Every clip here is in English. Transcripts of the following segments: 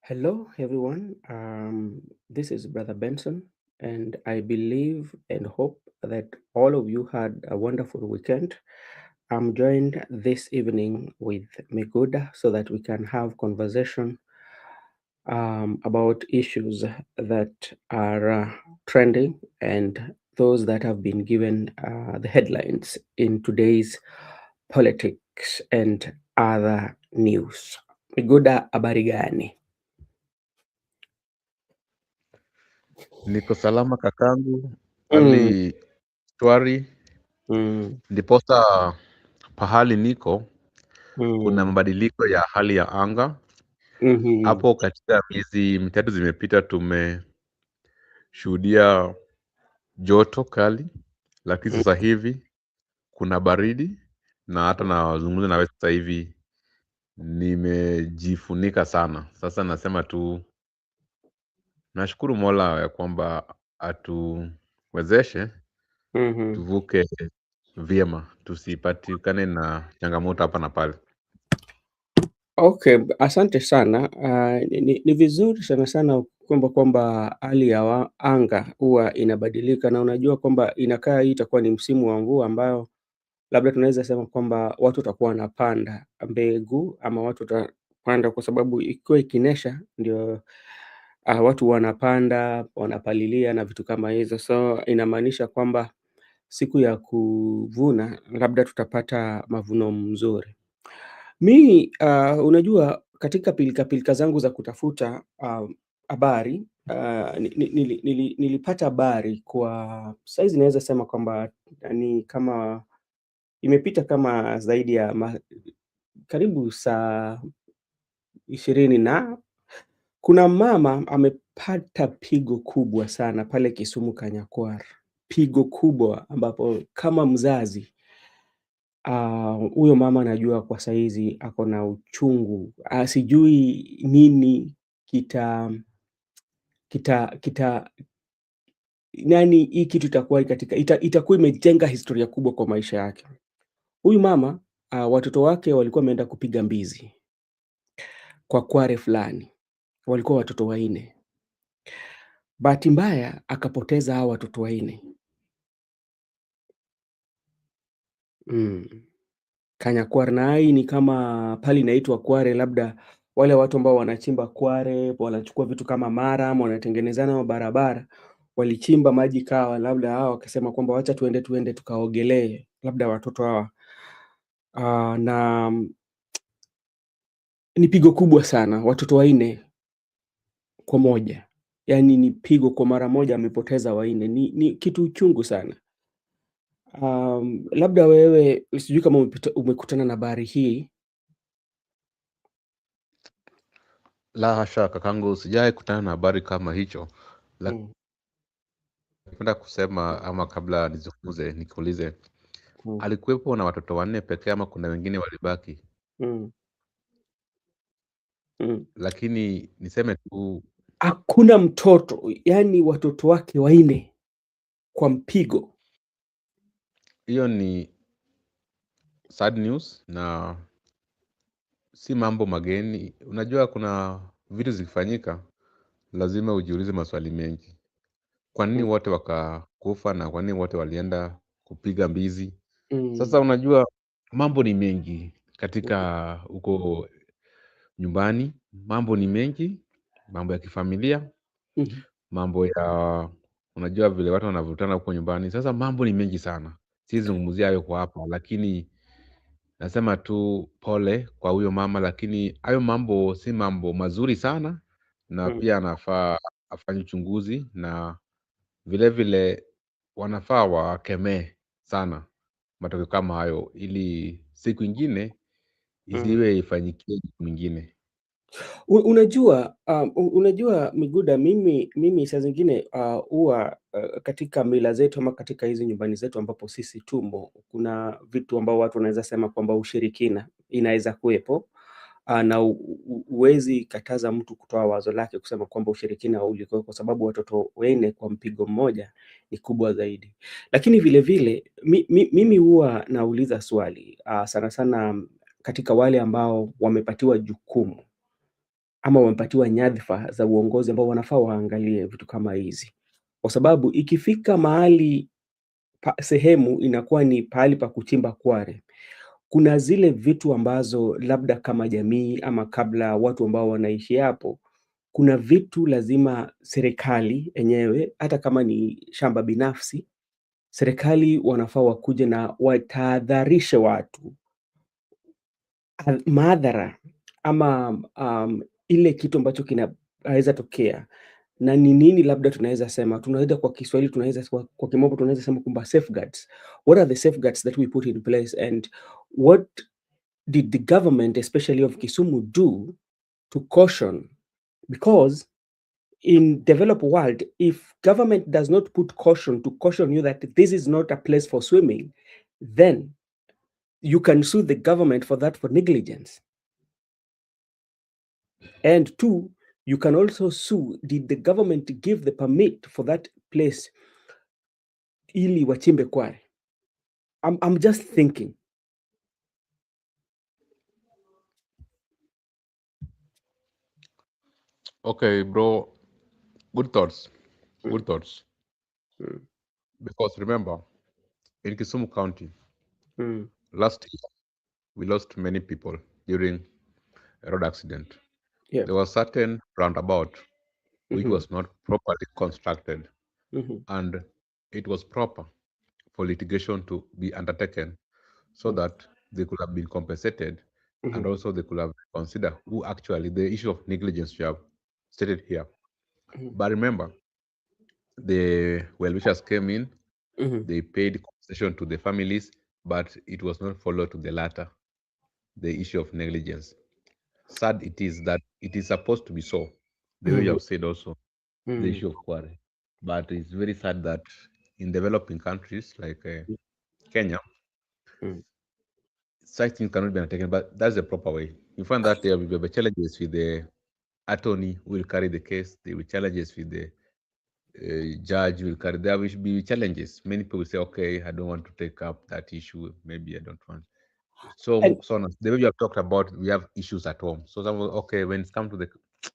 Hello, everyone. This is Brother Benson, and I believe and hope that all of you had a wonderful weekend. I'm joined this evening with Miguda so that we can have conversation about issues that are trending and those that have been given the headlines in today's politics and other news. Miguda, habari gani? Niko salama kakangu, Mm, hali shwari, mm. ndiposa pahali niko kuna Mm, mabadiliko ya hali ya anga. mhm, Hapo katika miezi mitatu zimepita tumeshuhudia joto kali, lakini mm. sasa hivi kuna baridi, na hata nazungumza nawe sasa hivi nimejifunika sana. Sasa nasema tu nashukuru Mola ya kwamba atuwezeshe Mhm. tuvuke vyema, tusipatikane na changamoto hapa na pale. Okay, asante sana. Ni vizuri sana sana kwamba hali ya anga huwa inabadilika, na unajua kwamba inakaa hii itakuwa ni msimu wa mvua ambayo labda tunaweza sema kwamba watu watakuwa wanapanda mbegu ama watu watapanda, kwa sababu ikiwa ikinyesha ndio watu wanapanda, wanapalilia na vitu kama hizo, so inamaanisha kwamba siku ya kuvuna labda tutapata mavuno mzuri. Unajua katika pilika zangu za kutafuta habari, nilipata habari kwa saizi naweza sema kwamba ni kama imepita kama zaidi ya karibu saa 20, na kuna mama amepata pigo kubwa sana pale Kisumu Kanyakwar. Pigo kubwa ambapo kama mzazi, huyo mama najua kwa saizi ako na uchungu. Sijui nini kita kita kita yaani hii kitu itakuwa katika itakuwa imejenga historia kubwa kwa maisha yake. Huyu mama, watoto wake walikuwa wameenda kupiga mbizi kwa kware fulani. Walikuwa watoto wanne. Bahati mbaya akapoteza hao watoto wanne. Mm. Kanyakware, na hii ni kama pahali inaitwa Kware, labda wale watu ambao wanachimba Kware, wanachukua vitu kama mara, wanatengenezana mabarabara, walichimba maji kawa, labda hao wakasema kwamba wacha tuende tukaogelee, labda watoto hawa. Na ni pigo kubwa sana, watoto wanne kwa moja. Yaani ni pigo, kwa mara moja amepoteza wanne. Ni kitu chungu sana. Labda wewe sijui kama umekutana na habari hii. La hasha kakangu, sijai kutana na habari kama hicho. Mm, Napenda kusema ama kabla nizungumze nikuulize, mm, alikuwepo na watoto wanne pekee ama kuna wengine walibaki? mm, mm. Lakini niseme tu Hakuna mtoto, yaani watoto wake wanne kwa mpigo. hiyo ni sad news na si mambo mageni. Unajua kuna vitu zikifanyika lazima ujiulize maswali mengi. Kwa nini Mm, wote wakakufa na kwa nini wote walienda kupiga mbizi? mm, Sasa unajua mambo ni mengi katika huko nyumbani, mambo ni mengi, mambo ya kifamilia, mhm, mambo ya unajua vile watu wanavutana huko nyumbani. Sasa mambo ni mengi sana. Siwezi zungumzia hayo kwa hapa, lakini nasema tu pole kwa huyo mama, lakini hayo mambo si mambo mazuri sana, na mm, pia anafaa afanye uchunguzi, na vile vile wanafaa wakemee sana matokeo kama hayo, ili siku ingine mm. isiwe ifanyikie mtu mwingine. Unajua Miguda, mimi saa zingine huwa katika mila zetu ama katika hizi nyumbani zetu ambapo sisi tumo, kuna vitu ambao watu wanaweza sema kwamba ushirikina inaweza kuwepo. Na huwezi kataza mtu kutoa wazo lake kusema kwamba ushirikina ulikuwa, kwa sababu watoto wanne kwa mpigo mmoja ni kubwa zaidi. Lakini vile vile mimi huwa nauliza swali sana sana katika wale ambao wamepatiwa jukumu ama wamepatiwa nyadhifa za uongozi ambao wanafaa waangalie vitu kama hizi, kwa sababu ikifika mahali sehemu inakuwa ni pahali pa kuchimba kware, kuna zile vitu ambazo labda kama jamii ama kabla watu ambao wanaishi hapo, kuna vitu lazima serikali enyewe, hata kama ni shamba binafsi, serikali wanafaa wakuje na watahadharishe watu madhara ama ile kitu ambacho kinaweza tokea na ni nini, labda tunaweza sema, tunaweza kwa Kiswahili, tunaweza kwa kimombo tunaweza sema kwamba safeguards. What are the safeguards that we put in place and what did the government especially of Kisumu do to caution? Because in developed world, if government does not put caution to caution you that this is not a place for swimming, then you can sue the government for that, for negligence. And two, you can also sue, did the government give the permit for that place ili wachimbe kware? I'm just thinking. Okay, bro. Good thoughts. Mm, Good thoughts. mm, Because remember, in Kisumu County, mm, last year, we lost many people during a road accident. yeah. There was certain roundabout which Mhm, was not properly constructed, mhm, and it was proper for litigation to be undertaken so mm, that they could have been compensated, and mhm, also they could have considered who actually the issue of negligence you have stated here. mhm, But remember, the well wishers came in, mhm, they paid compensation to the families, but it was not followed to the latter, the issue of negligence. Sad it is that it is supposed to be so, the way you mhm, have said also, the mhm, issue of quarry. But it's very sad that in developing countries like Kenya, mm, such things cannot be undertaken, but that's the proper way. You find that there will be challenges with the attorney who will carry the case, there will be challenges with the judge will carry, there will be challenges. Many people will say, okay, I don't want to take up that issue, maybe I don't want. So, and so on. The way you have talked about, we have issues at home. So, some okay, when it's come to the,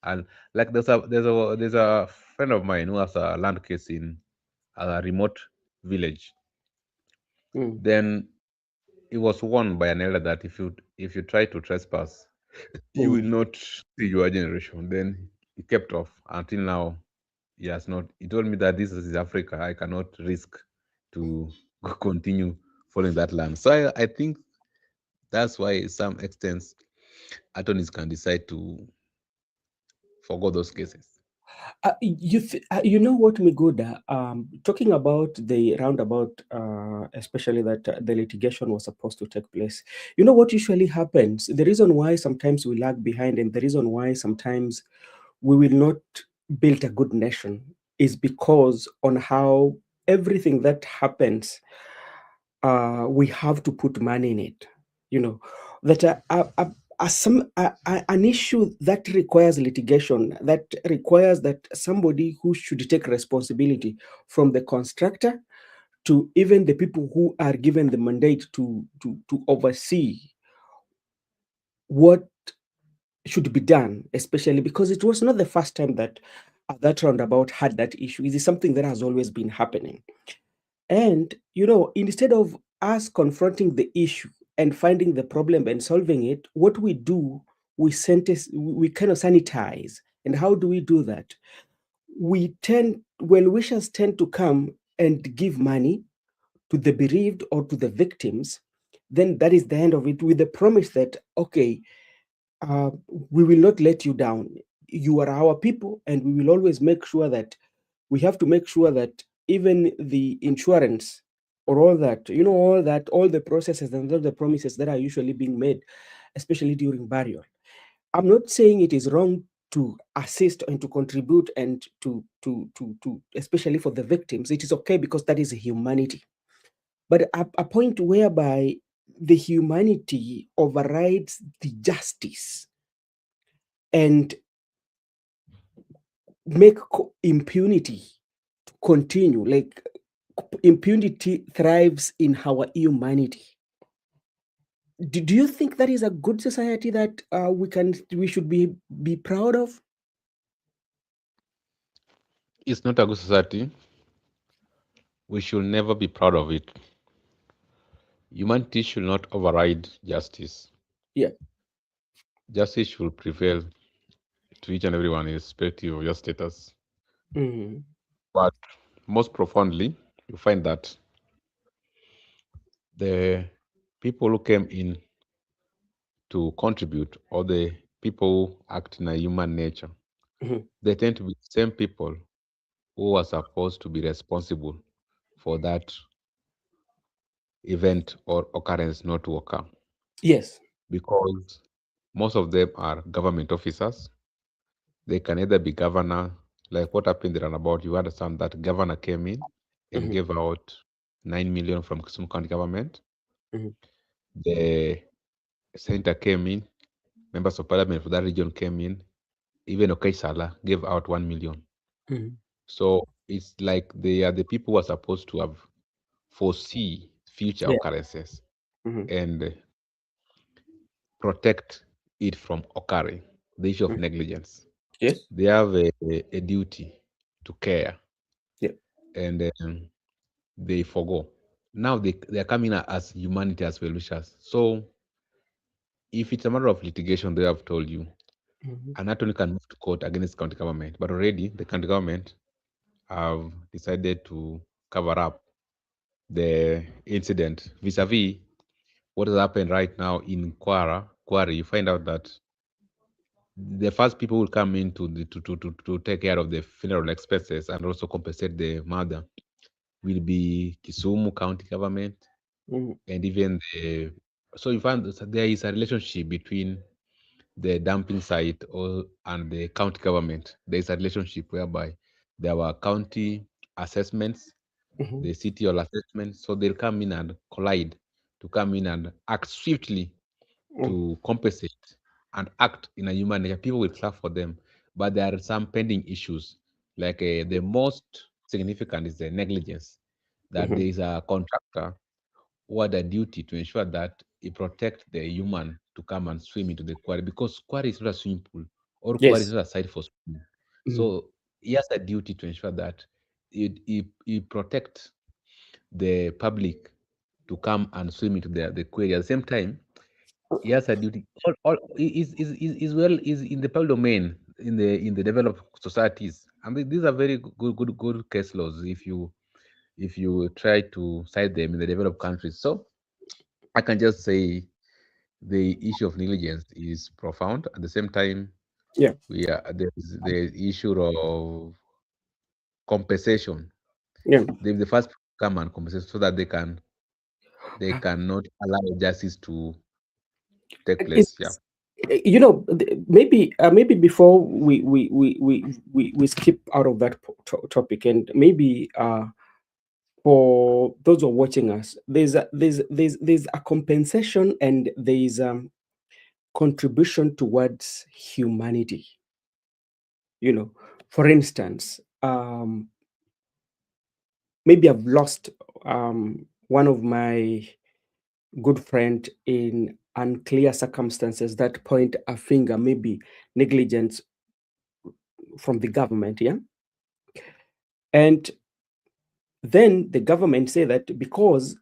and like there's a friend of mine who has a land case in a remote village. mm, Then he was warned by an elder that if you try to trespass, you will mm. not see your generation. Then he kept off until now. He has not. He told me that this is Africa. I cannot risk to continue following that land. So I think that's why some extents attorneys can decide to forgo those cases. You know what, Miguda? Talking about the roundabout, especially that the litigation was supposed to take place. You know what usually happens? The reason why sometimes we lag behind, and the reason why sometimes we will not build a good nation, is because on how everything that happens, we have to put money in it. You know that an issue that requires litigation, that requires that somebody who should take responsibility, from the constructor to even the people who are given the mandate to oversee what should be done, especially because it was not the first time that that roundabout had that issue. It is something that has always been happening. And, instead of us confronting the issue and finding the problem and solving it, what we do, we kind of sanitize. And how do we do that? Well wishers tend to come and give money to the bereaved or to the victims. Then that is the end of it, with the promise that, okay, we will not let you down. You are our people, and we will always make sure that we have to make sure that even the insurance or all the processes and all the promises that are usually being made, especially during burial. I'm not saying it is wrong to assist and to contribute and to especially for the victims. It is okay because that is humanity. But a point whereby the humanity overrides the justice and make impunity to continue. Like, impunity thrives in our humanity. Do you think that is a good society that we should be proud of? It's not a good society. We should never be proud of it. Humanity should not override justice. Yeah. Justice should prevail to each and everyone, irrespective of your status. Mm-hmm. But most profoundly, you find that the people who came in to contribute, or the people who act in a human nature, Mm-hmm. they tend to be the same people who are supposed to be responsible for that event or occurrence not to occur. Yes. Because most of them are government officers. They can either be governor, like what happened there and about. You understand that governor came in and Mm-hmm. gave out 9 million from Kisumu County government. Mm-hmm. The senator came in, members of parliament for that region came in. Even Okaisala gave out 1 million. Mm-hmm. So it's like they are the people who are supposed to have foresee future Yeah. occurrences Mm-hmm. and protect it from occurring. The issue of Mm-hmm. negligence. Yes. They have a duty to care, Yeah. and they forgo. Now they are coming as humanity as well wishers. So if it's a matter of litigation, they have told you, Mm-hmm. and not only can move to court against county government, but already the county government have decided to cover up the incident vis-a-vis what has happened right now in Quarry. You find out that the first people will come in to take care of the funeral expenses and also compensate the mother will be Kisumu County government Mm-hmm. and even the. So you find that there is a relationship between the dumping site and the county government. There is a relationship whereby there were county assessments, Mm-hmm. the city or assessments, so they'll come in and collide to come in and act swiftly to compensate and act in a human nature. People will clap for them, but there are some pending issues. Like the most significant is the negligence. That Mm-hmm. there is a contractor who had a duty to ensure that he protect the human to come and swim into the quarry because quarry is not a swimming pool or quarry is Yes. not a site for swimming. Mm-hmm. So he has a duty to ensure that he protect the public to come and swim into the quarry. At the same time, he has a duty. All is well is in the public domain in the developed societies. I mean, these are very good case laws if you try to cite them in the developed countries. So I can just say the issue of negligence is profound. At the same time, Yeah. we are there's the issue of compensation. Yeah. The first come and compensate so that they cannot allow justice to take place. Yeah. It's maybe maybe before we skip out of that topic, and maybe for those who are watching us, there's a compensation and there's contribution towards humanity. You know, for instance, maybe I've lost one of my good friend in unclear circumstances that point a finger, maybe negligence from the government, yeah. And then the government say that because,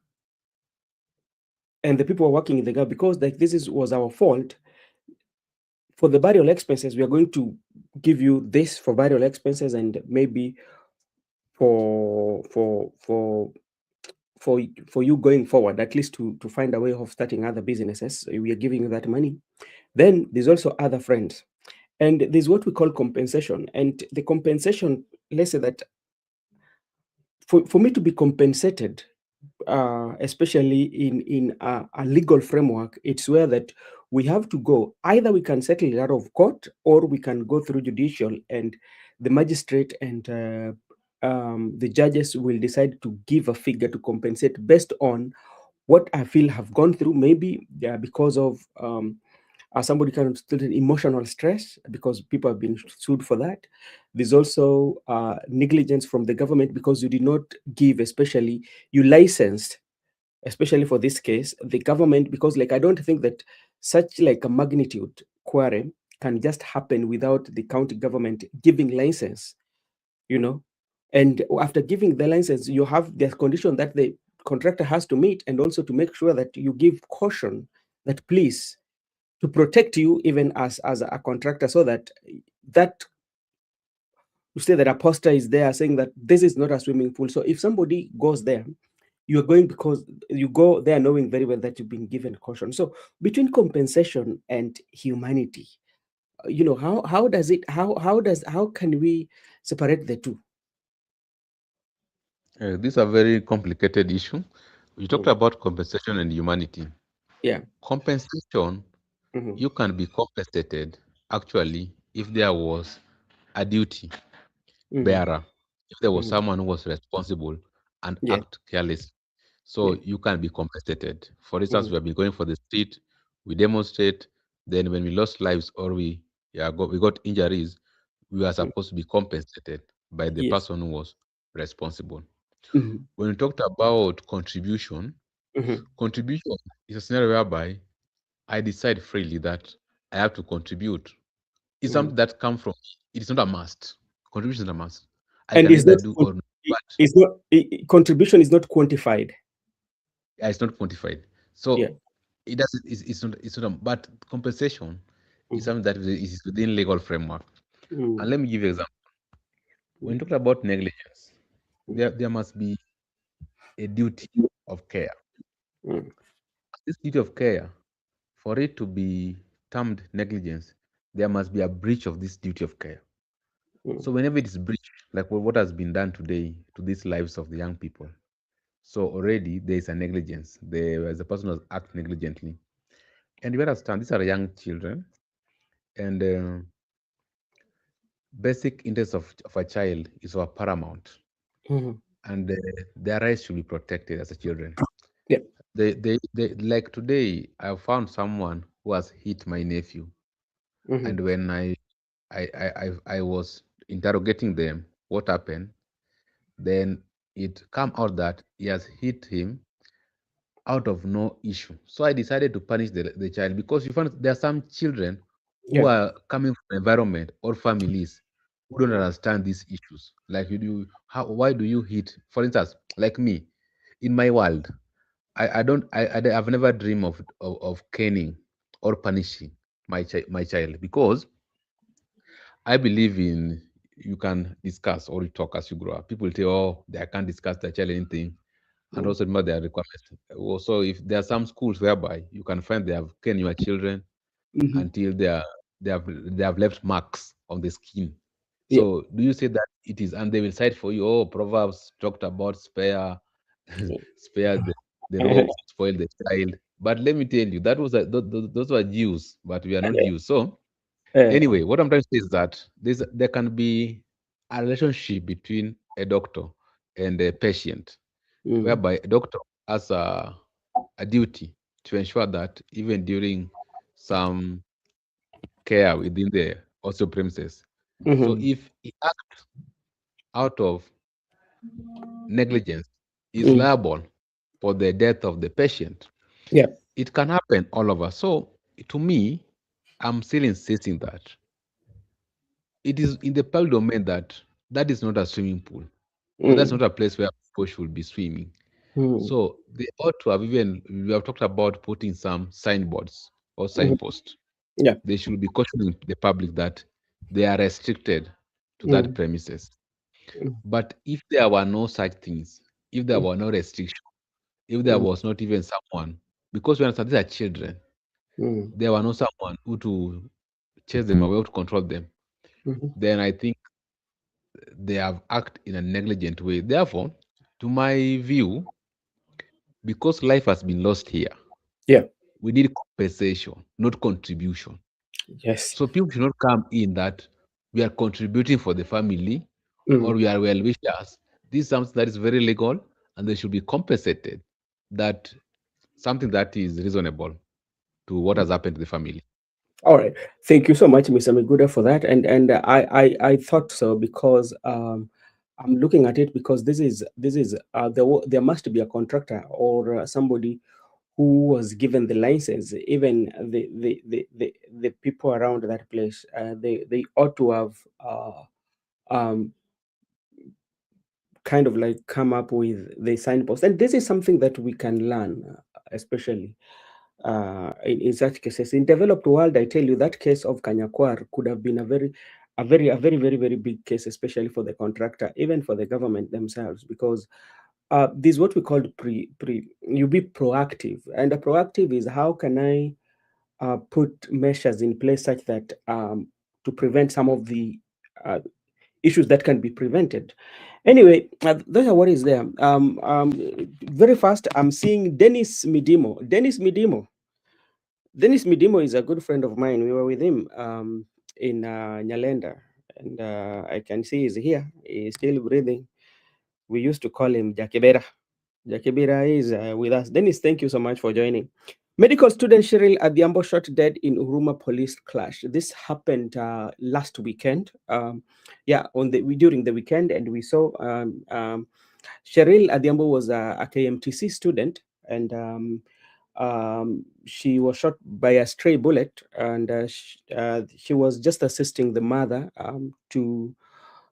and the people are working in the government, because like was our fault, for the burial expenses we are going to give you this for burial expenses, and maybe for for for for you going forward, at least to find a way of starting other businesses, we are giving you that money. Then there's also other friends, and there's what we call compensation. And the compensation, let's say that for me to be compensated, especially in a legal framework, it's where that we have to go, either we can settle it out of court or we can go through judicial, and the magistrate and the judges will decide to give a figure to compensate based on what I feel have gone through, maybe because of somebody kind of still in emotional stress because people have been sued for that. There's also negligence from the government because you did not give, especially you licensed. especially for this case, the government, because like I don't think that such like a magnitude quarry can just happen without the county government giving license, you know. And after giving the license, you have the condition that the contractor has to meet, and also to make sure that you give caution that please, to protect you even as a contractor, so that that you say that a poster is there saying that this is not a swimming pool. So if somebody goes there, you are going because you go there knowing very well that you've been given caution. So between compensation and humanity, how can we separate the two? These are very complicated issue. You talked Mm. about compensation and humanity. Yeah. Compensation, Hmm. you can be compensated actually if there was a duty Hmm. bearer, if there was Hmm. someone who was responsible and Yeah. act careless. Yeah. So you can be compensated. For instance, Hmm. we have been going for the street, we demonstrate, then when we lost lives or we got injuries, we are supposed to be compensated by the Yes. person who was responsible. Hmm. When we talked about contribution, Hmm. contribution is a scenario whereby I decide freely that I have to contribute. It's Hmm. something that comes from it is not a must. Contribution is not a must. I And can is either not do or not, but it's not contribution is not quantified. yeah, it's not quantified. Yeah. So it doesn't. It's not. But compensation is Hmm. something that is within legal framework. And Hmm. let me give you an example. When you talk about negligence, there must be a duty of care. Hmm. This duty of care, for it to be termed negligence, there must be a breach of this duty of care. Hmm. So whenever it is breached, like what has been done today to these lives of the young people, so already there is a negligence. The person was act negligently. And you understand, these are young children, and basic interest of a child is our paramount, Hmm. and their rights should be protected as a children. Yeah. They like today. I found someone who has hit my nephew, Hmm. and when I was interrogating them, what happened? Then it come out that he has hit him out of no issue. So I decided to punish the child because you find there are some children who Yeah. are coming from environment or families who don't understand these issues. Like you do, why do you hit? For instance, like me, in my world, I've never dreamed of caning or punishing my child because I believe in you can discuss or you talk as you grow up. People say, oh, they can't discuss their child anything, and Mm. also remember their requirements. Also, if there are some schools whereby you can find they have cane your children Mhm. until they have left marks on the skin. Yeah. So do you say that it is, and they will cite for you? Oh, Proverbs talked about spare, spare the rod, spoil the child. But let me tell you, that was those were Jews, but we are not Jews. So Uh, anyway, what I'm trying to say is that there can be a relationship between a doctor and a patient, mm, whereby a doctor has a duty to ensure that even during some care within the hospital premises. So mhm, if he acts out of negligence, is mm, liable for the death of the patient. yeah. It can happen all over. So to me, I'm still insisting that it is in the public domain that is not a swimming pool, or that's Mm, not a place where people should be swimming. mm, So they ought to have even we have talked about putting some signboards or mhm, signposts. yeah. They should be cautioning the public that they are restricted to that Mm, premises. mm, But if there were no such things, if there mm, were no restriction, if there mm, was not even someone, because we understand these are children, mm, there were no someone who to chase them away or to control them, mhm, then I think they have acted in a negligent way. Therefore, to my view, because life has been lost here, yeah. we need compensation, not contribution. Yes. So people should not come in that we are contributing for the family or Mm, we are well wishers. This is something that is very legal and they should be compensated. That something that is reasonable to what mm. has happened to the family. All right. Thank you so much, Mr. Miguda, for that. And I thought so because I'm looking at it because there must be a contractor or somebody who was given the license. Even the people around that place, they ought to have um, kind of like come up with the signpost. And this is something that we can learn, especially in such cases. In developed world, I tell you, that case of Kanyakwar could have been a very big case, especially for the contractor, even for the government themselves, because this is what we call you be proactive. And a proactive is, how can I put measures in place such that to prevent some of the uh, issues that can be prevented. Anyway, those are what is there. Very fast, I'm seeing Dennis Midimo. Dennis Midimo is a good friend of mine. We were with him in Nyalenda, and I can see he's here. He's still breathing. We used to call him Jakibera. Jakibera is with us. Dennis, thank you so much for joining. Medical student Cheryl Adhiambo shot dead in Huruma police clash. This happened last weekend. During the weekend, and we saw Cheryl Adhiambo was a KMTC student, and she was shot by a stray bullet, and she was just assisting the mother to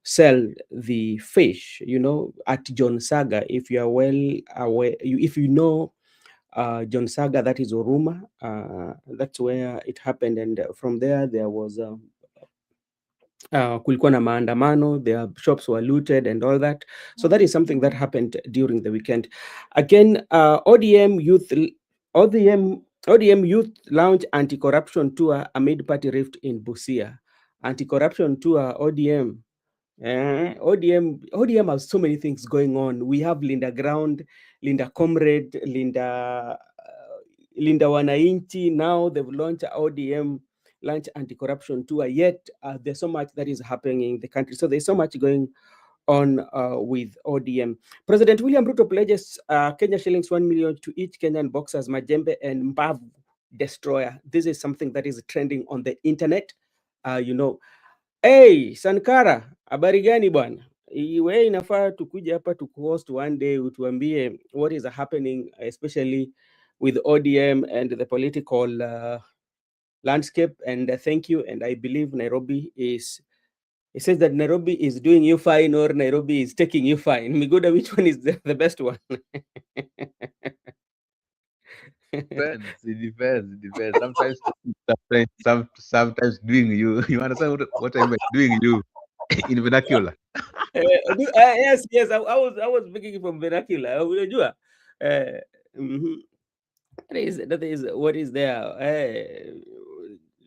sell the fish, at John Saga. If you are well aware, if you know John Saga, that is Oruma. That's where it happened, and from there was kulikuwa na maandamano, their shops were looted and all that. So that is something that happened during the weekend. Again, ODM Youth launch anti-corruption tour amid party rift in Busia. Anti-corruption tour, ODM. ODM has so many things going on. We have Linda Ground, Linda Comrade, Linda Wanainchi. Now they've launched ODM launch anti-corruption tour. Yet there's so much that is happening in the country. So there's so much going on with ODM. President William Ruto pledges Kenya shillings 1 million to each Kenyan boxers Majembe and Mbavu destroyer. This is something that is trending on the internet. Hey, Sankara, habari gani bwana? We inafaa tukuja hapa tukuhost one day utuambie what is happening, especially with ODM and the political landscape. And thank you. And I believe Nairobi is, it says that Nairobi is doing you fine or Nairobi is taking you fine. Miguda, which one is the best one? It depends. Sometimes doing you. You understand what I mean? Doing you in vernacular. Yes. I was speaking from vernacular. Unajua, mhm. That is what is there.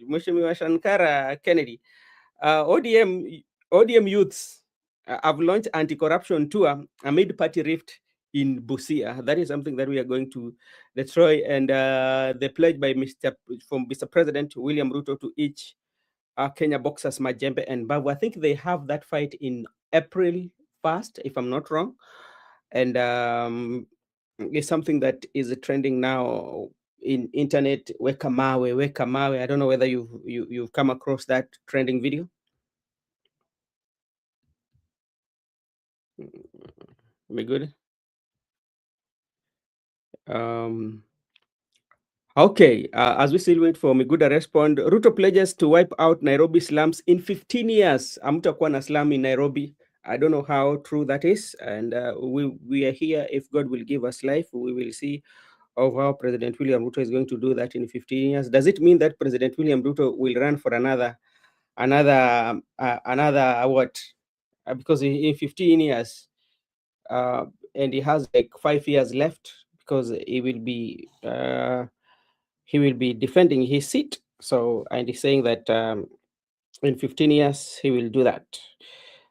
Mheshimiwa Shankara Kennedy, ODM youths have launched anti-corruption tour amid party rift in Busia. That is something that we are going to destroy. And the pledge by Mr. President William Ruto to each Kenya boxers Majembe and Babu. I think they have that fight in April 1st, if I'm not wrong. And it's something that is trending now in internet. Weka mawe, weka mawe. I don't know whether you've come across that trending video. Am I good? Okay, as we still wait for Miguda respond, Ruto pledges to wipe out Nairobi slums in 15 years. Hamtakuwa na slum in Nairobi. I don't know how true that is, and we are here. If God will give us life, we will see of how President William Ruto is going to do that in 15 years. Does it mean that President William Ruto will run for another what? Because in 15 years, and he has like 5 years left, because he will be defending his seat. So, and he's saying that in 15 years he will do that.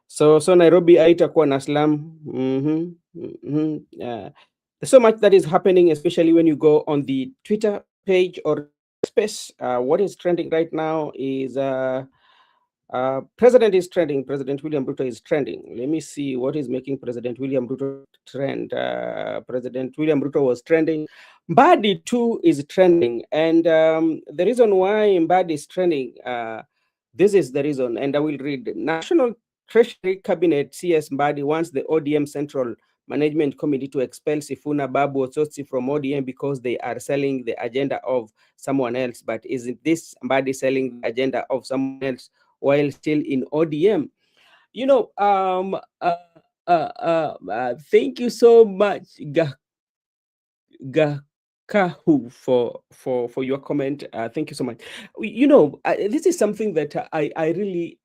So Nairobi haitakuwa na slum. There's so much that is happening, especially when you go on the Twitter page or space. What is trending right now is President is trending. President William Ruto is trending. Let me see what is making President William Ruto trend. President William Ruto was trending. Mbadi too is trending. And the reason why Mbadi is trending, this is the reason. And I will read. National Treasury Cabinet CS Mbadi wants the ODM Central Management Committee to expel Sifuna, Babu, Otsotsi from ODM because they are selling the agenda of someone else. But isn't this Mbadi selling the agenda of someone else while still in ODM? You know, thank you so much, Gakahu, for your comment. Thank you so much. You know, this is something that I really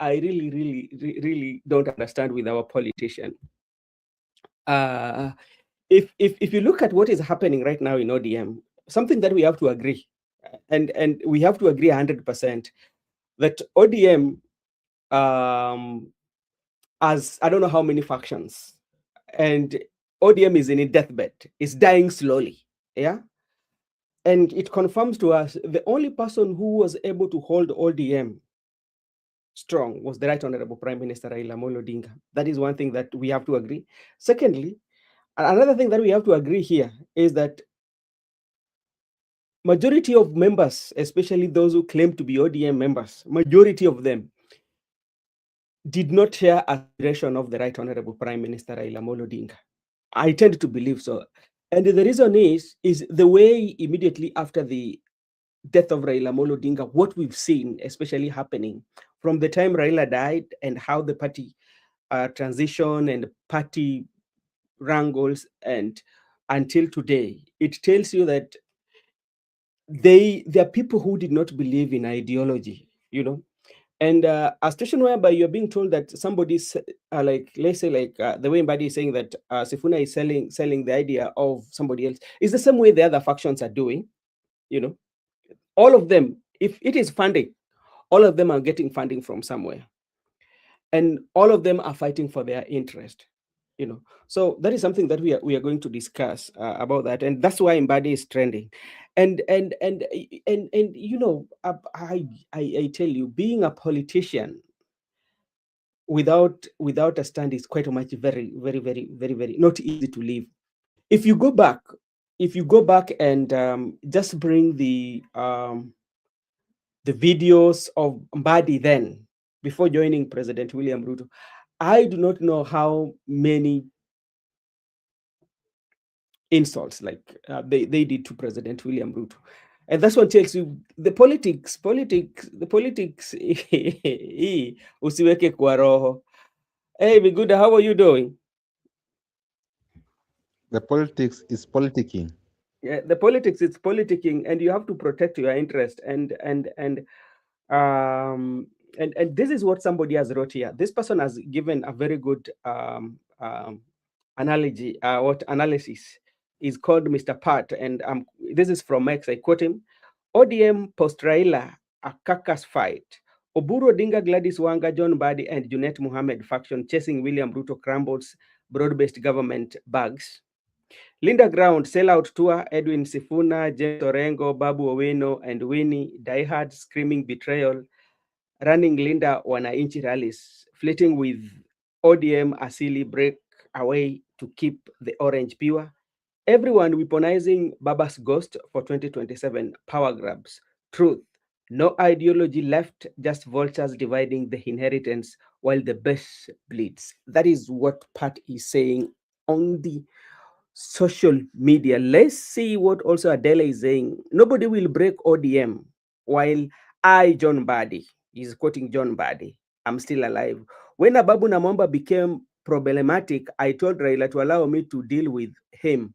don't understand with our politician. Uh, if you look at what is happening right now in ODM, something that we have to agree, and we have to agree 100% that ODM has, I don't know how many factions, and ODM is in a deathbed. It's dying slowly. Yeah. And it confirms to us the only person who was able to hold ODM strong was the Right Honorable Prime Minister Raila Amolo Odinga. That is one thing that we have to agree. Secondly, another thing that we have to agree here is that majority of members, especially those who claim to be ODM members, majority of them did not share aspiration of the Right Honorable Prime Minister Raila Amolo Odinga. I tend to believe so. And the reason is the way immediately after the death of Raila Amolo Odinga, what we've seen, especially happening from the time Raila died and how the party transition and party wrangles and until today, it tells you that there are people who did not believe in ideology, you know. And a situation whereby you're being told that somebody's like, let's say, like the way Mbadi is saying that Sifuna is selling the idea of somebody else, is the same way the other factions are doing, you know. All of them, if it is funding, all of them are getting funding from somewhere, and all of them are fighting for their interest, you know. So that is something that we are going to discuss about that, and that's why Mbadi is trending. And you know, I tell you, being a politician without a stand is quite much very not easy to live. If you go back, and just bring the videos of Mbadi then, before joining President William Ruto, I do not know how many insults like they did to President William Ruto. And that's what tells you the politics. Usiweke kwa roho. Hey, Miguda, how are you doing? The politics is politicking. Yeah, the politics is politicking, and you have to protect your interest. Um, and this is what somebody has wrote here. This person has given a very good analogy. What analysis is called Mr. Pat, and this is from X. I quote him: ODM post Raila, a caucus fight. Oburu Odinga, Gladys Wanga, John Badi, and Junet Mohammed faction chasing William Ruto crumbles broad-based government bags. Linda Ground, Sellout Tour, Edwin Sifuna, James Orengo, Babu Owino, and Winnie, Diehard, Screaming Betrayal, Running Linda Wananchi rallies, flirting with ODM Asili break away to keep the orange pure. Everyone weaponizing Baba's ghost for 2027 power grabs. Truth. No ideology left, just vultures dividing the inheritance while the best bleeds. That is what Pat is saying on the social media. Let's see what also Adela is saying. Nobody will break ODM while I, John Badi, is quoting John Badi, I'm still alive. When Ababu Namwamba became problematic, I told Raila to allow me to deal with him.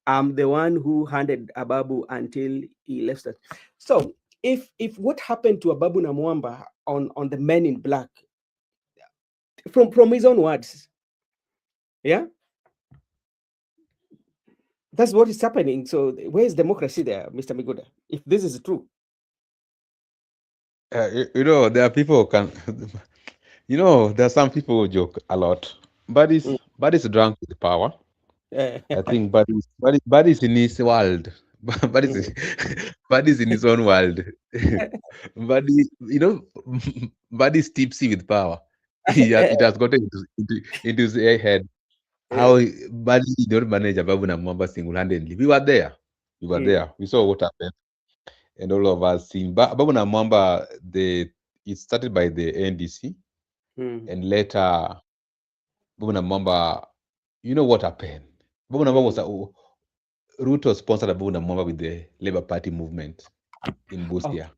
I'm the one who handed Ababu until he left us. So if what happened to Ababu Namwamba on the Men in Black, from his own words, yeah, that's what is happening. So where is democracy there, Mr. Miguda, if this is true? You know, there are people who can. You know, there are some people who joke a lot. But is drunk with power. I think Buddy's in his world. Buddy's Buddy's in his own world. Buddy, you know, Buddy's tipsy with power. It has gotten into his head how Buddy did not manage Ababu na Mwamba single-handedly. We were there. We were there. We saw what happened. And all of us seen. Ababu na Mwamba, it started by the NDC. mm, and later Babu na Mwamba, you know what happened? Babu na Mwamba was mm. Ruto sponsored Babu na Mwamba with the Labour Party movement in Okay. Busia.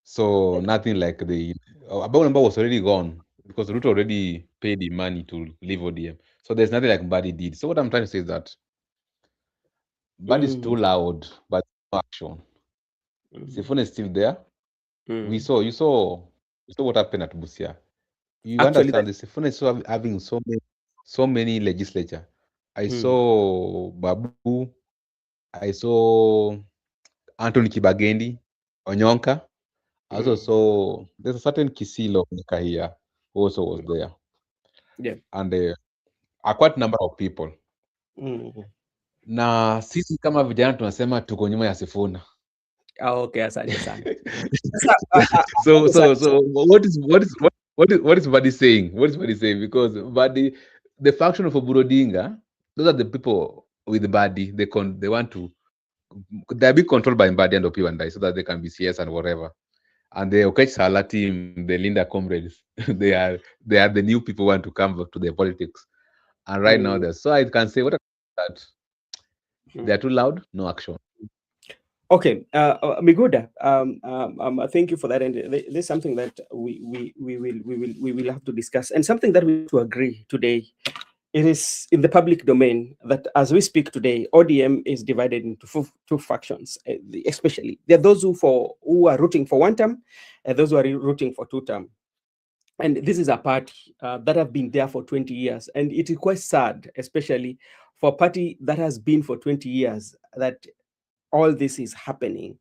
So nothing like the Babu na Mwamba was already gone because Ruto already paid the money to leave ODM. So there's nothing like Mbadi did. So what I'm trying to say is that Mbadi is too Mm, loud, but no action. mm, Sifuna is still there. We mm. saw you saw what happened at Busia. You Actually, that. understand this? Sifuna is having so many legislature. I Mm, saw Babu, I saw Anthony Kibagendi, Onyonka. I also mm, saw there's a certain Kisilo here who also was mm. there, Yeah. and a quite number of people. Mm. Na sisi kama vijana tunasema tuko nyuma ya Sifuna. Ah, okay, asante sana. Sasa, so asante so sana. so what is Badi saying? What is Badi saying? Because Badi, the faction of Oburodinga, those are the people with Badi. They want to, they're being controlled by Mbadi and Opi Wandai so that they can be CS and whatever. And the Okech Sala team, the Linda comrades, they are the new people who want to come back to their politics. And right now, Mm, they're so I can say what that they are mm. too loud, no action. Okay, Miguda, thank you for that. And there's something that we will have to discuss, and something that we have to agree today. It is in the public domain that as we speak today, ODM is divided into two factions. Especially, there are those who are rooting for one term, and those who are rooting for two term. And this is a party that have been there for 20 years, and it is quite sad, especially for a party that has been for 20 years, that all this is happening.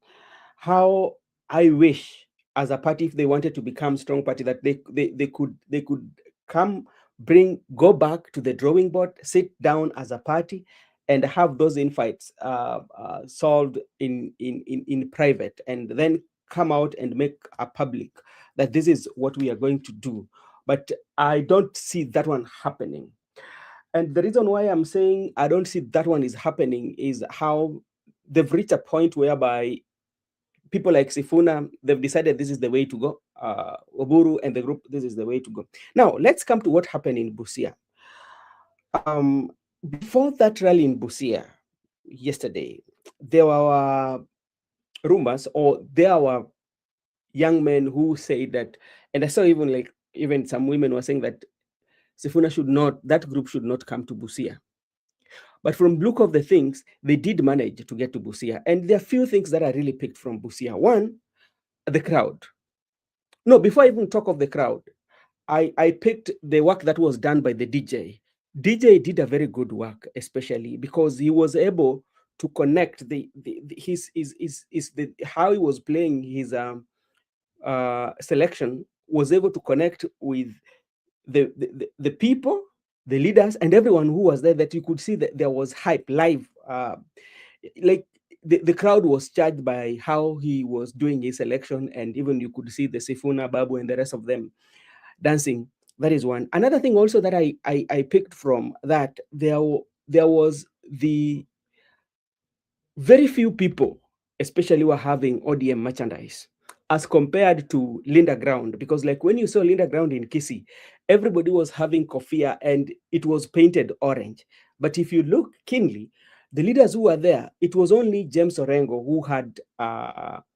How I wish, as a party, if they wanted to become strong party, that they could come, go back to the drawing board, sit down as a party, and have those infights solved in private, and then come out and make a public that this is what we are going to do. But I don't see that one happening. And the reason why I'm saying I don't see that one is happening is how they've reached a point whereby people like Sifuna, they've decided this is the way to go. Oburu and the group, this is the way to go. Now, let's come to what happened in Busia. Before that rally in Busia yesterday, there were rumors, or there were young men who say that, and I saw even some women were saying that Sifuna should not, that group should not come to Busia. But from look of the things, they did manage to get to Busia. And there are few things that I really picked from Busia. One, the crowd. No, before I even talk of the crowd, I picked the work that was done by the DJ. DJ did a very good work, especially because he was able to connect the his the how he was playing his selection, was able to connect with the people, the leaders, and everyone who was there, that you could see that there was hype live. Like the crowd was charged by how he was doing his election, and even you could see the Sifuna, Babu, and the rest of them dancing. That is one. Another thing also that I picked from that, there was the very few people, especially were having ODM merchandise as compared to Linda Ground. Because, like, when you saw Linda Ground in Kisi, everybody was having kofia and it was painted orange. But if you look keenly, the leaders who were there, it was only James Orengo who had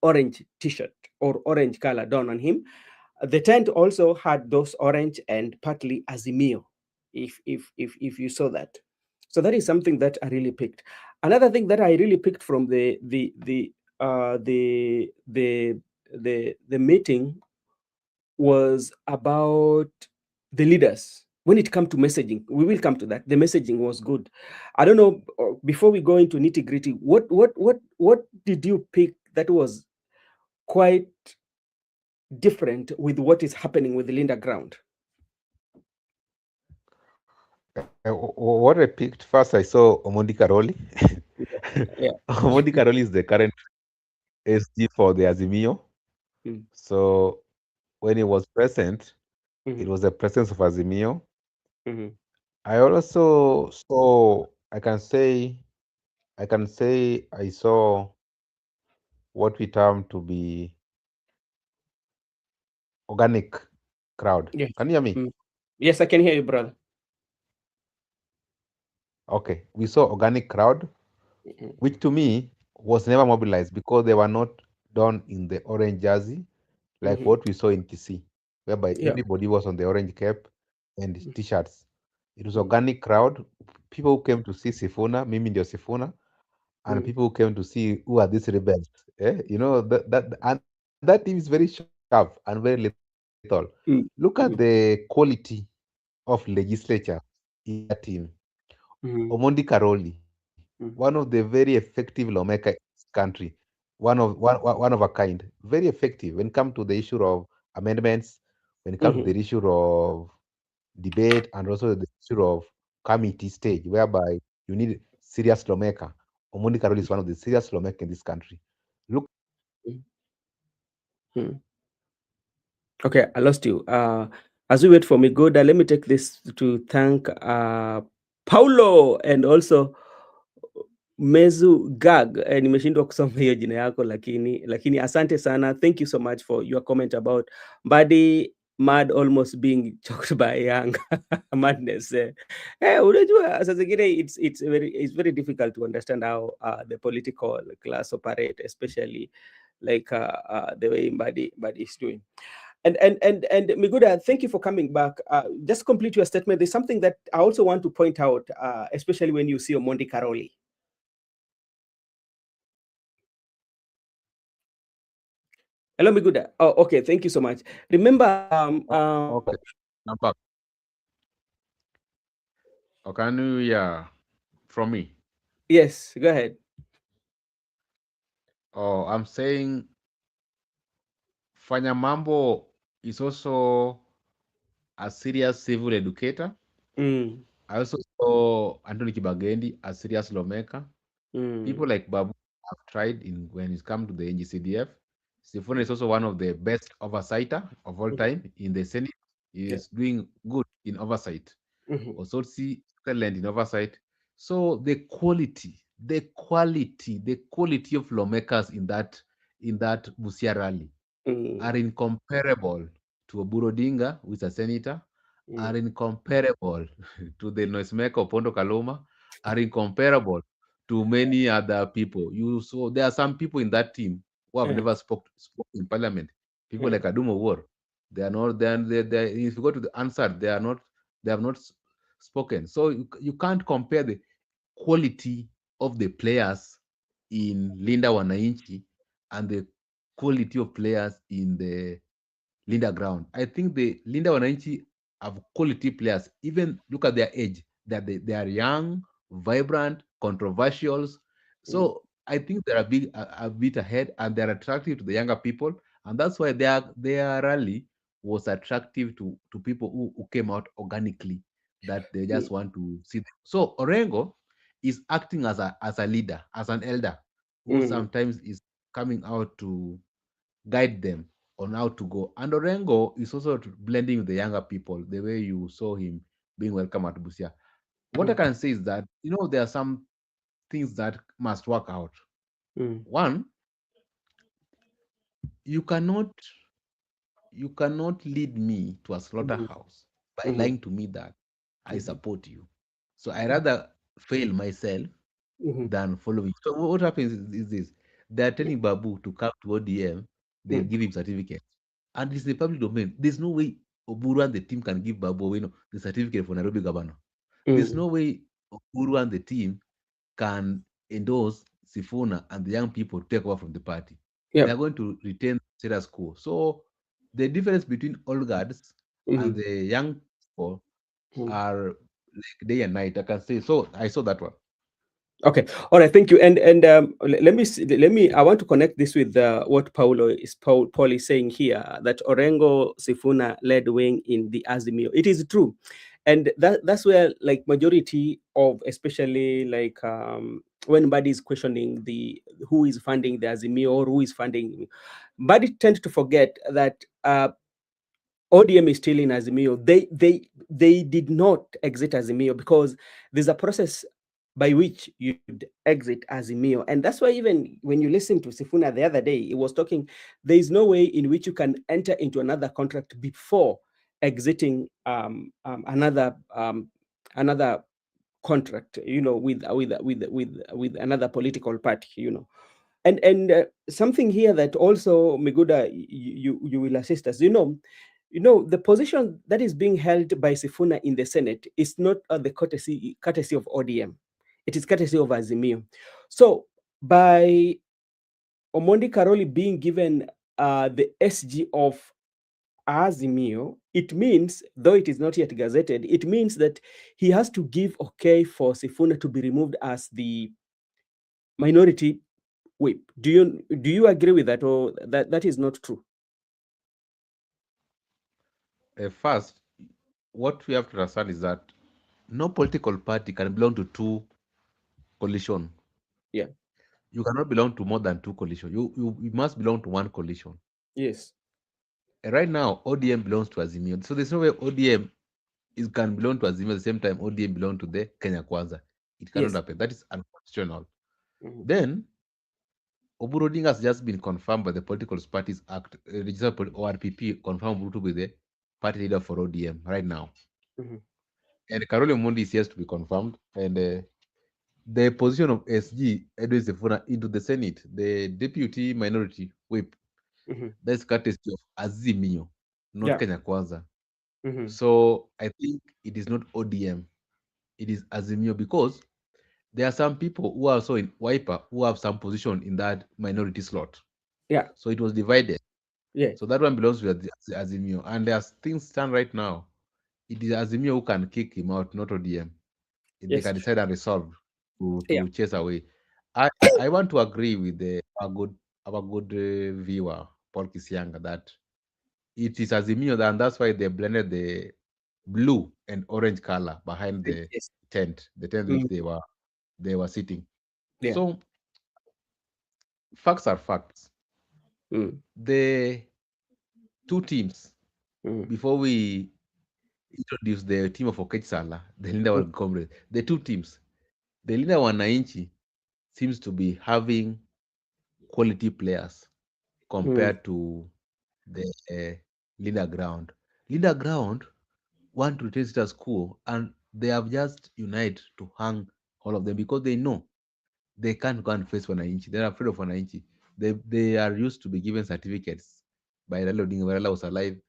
orange t-shirt or orange color done on him. The tent also had those orange and partly Azimio, if you saw that. So that is something that I really picked. Another thing that I really picked from the meeting was about the leaders. When it comes to messaging, we will come to that. The messaging was good. I don't know. Before we go into nitty gritty, what did you pick that was quite different with what is happening with the Linda Ground? What I picked first, I saw Omondi Karoli. Yeah. Omondi Karoli is the current SG for the Azimio. Mm, So when he was present, it mhm, was the presence of Azimio. mhm, I also saw, I can say I saw what we term to be organic. crowd. Yes. Can you hear me? Mm. Yes, I can hear you, brother. Okay, we saw organic crowd, Mm, which to me was never mobilized because they were not done in the orange jersey like mhm. what we saw in TC, whereby Yeah. everybody was on the orange cap and Mm, t-shirts. It was mm, organic crowd, people who came to see Sifuna, Mimi ndio Sifuna, and mm, people who came to see who are these rebels. You know and that team is very sharp and very lethal. Look at the mm, mm, quality of legislature in that team. Omondi mm, Karoli, one of the very mm, effective lawmaker in this country, one of a kind, very effective when it comes to the issue of amendments, when it comes to the mhm, issue of debate, and also the issue of committee stage, whereby you need serious lawmaker. Omondi Karoli is one of the serious lawmaker in this country. Look, mm, mm. Okay, I lost you. As we wait for Migoda, let me take this to thank Paulo and also Mezu Gag. Nimeshindwa kusoma hiyo jina yako, lakini asante sana. Thank you so much for your comment about Mbadi mad almost being choked by young madness. Unajua saa zingine it's very difficult to understand how the political class operate, especially like the way Mbadi is doing. And Miguda, thank you for coming back. Just complete your statement. There's something that I also want to point out, especially when you see Omondi Karoli. Hello, Miguda. Oh, okay. Thank you so much. Remember, okay, I'm back. Or can you hear from me? yes, go ahead. Oh, I'm saying Fanya Mambo is also a serious civil educator. Mm, I also saw Anthony Kibagendi, a serious lawmaker. People mm, like Babu have tried in when it comes to the NGCDF. Sifuna is also one of the best oversighter of all mhm, time in the Senate. He yeah. is doing good in oversight. Mhm, Osotsi excellent in oversight. So the quality of lawmakers in that Busia rally are mm, incomparable to Oburu Odinga, who is a senator, mm, are incomparable to the noisemaker Opondo Kaluma, are incomparable to many other people. There are some people in that team who have yeah, never spoke in parliament. People yeah, like Adumo War, they are not. If you go to the answer, they are not. They have not spoken. So you can't compare the quality of the players in Linda Wananchi and the quality of players in the Linda Ground. I think the Linda Wananchi have quality players. Even look at their age. They are young, vibrant, controversial. mm, So I think they're a bit ahead and they're attractive to the younger people. And that's why their rally was attractive to people who came out organically, that they mm, just want to see them. So Orengo is acting as a leader, as an elder, who mm, sometimes is coming out to guide them on how to go. And Orengo is also blending with the younger people, the way you saw him being welcome at Busia. What I mm, can say is that, there are some things that must work out. mm, One, you cannot you cannot lead me to a mhm, slaughterhouse by mhm, lying to me that I mhm, support you. So I rather fail myself mhm, than following. So what happens is this: they are telling Babu to come to ODM, they'll mm, give him certificate, and it's the public domain. There's no way Oburu and the team can give Babu the certificate for Nairobi governor. There's mm. no way Oburu and the team can endorse Sifuna and the young people to take over from the party. They Yep. are going to retain status quo. So the difference between old guards and Mhm, the young people mm. are like day and night. I can say so. I saw that one. Okay. All right. Thank you. And let me. I want to connect this with what Paul is saying here, that Orengo Sifuna led wing in the Azimio. It is true, and that's where like majority of, especially like when Badi is questioning the who is funding the Azimio or who is funding, Badi tend to forget that ODM is still in Azimio. They did not exit Azimio because there's a process by which you'd exit Azimio. And that's why even when you listen to Sifuna the other day, he was talking, there is no way in which you can enter into another contract before exiting another contract, with another political party. And something here that also, Miguda, you will assist us. The position that is being held by Sifuna in the Senate is not the courtesy of ODM. It is courtesy of Azimio. So by Omondi Karoli being given the SG of Azimio, it means, though it is not yet gazetted, it means that he has to give okay for Sifuna to be removed as the minority whip. Do you agree with that, or that is not true? First, what we have to understand is that no political party can belong to two coalition. Yeah. You cannot belong to more than two coalition. You must belong to one coalition. Yes. And right now, ODM belongs to Azimio. So there's no way ODM can belong to Azimio at the same time ODM belong to the Kenya Kwanza. It cannot Yes. happen. That is unconstitutional. Mhm. Then Oburu Odinga has just been confirmed by the Political Parties Act, registered ORPP, confirmed Oburu to be the party leader for ODM right now. Mhm. And Karole Mundi is yet to be confirmed. And the position of SG, Edwin Sifuna, into the Senate, the deputy minority whip, Mhm. that's courtesy of Azimio, not Yeah. Kenya Kwanza. Mhm. So I think it is not ODM, it is Azimio, because there are some people who are also in Wiper who have some position in that minority slot. Yeah. So it was divided. Yeah. So that one belongs to Azimio. And as things stand right now, it is Azimio who can kick him out, not ODM. They Yes. can decide and resolve Yeah. to chase away. I want to agree with our good viewer Paul Kisianga that it is Azimio, and that's why they blended the blue and orange color behind Yes. the tent which Mm. they were sitting. Yeah. So facts are facts. Mm. The two teams, Mm. before we introduce the team of Okech the Linda Mm. wa Comrade, the two teams, the Linda Wananchi seems to be having quality players Mm. compared to the Linda Ground. Linda Ground want to retain status quo, and they have just united to hang all of them because they know they can't go and face Wananchi. They're afraid of Wananchi. They are used to be given certificates by Raila Odinga. When Raila was alive,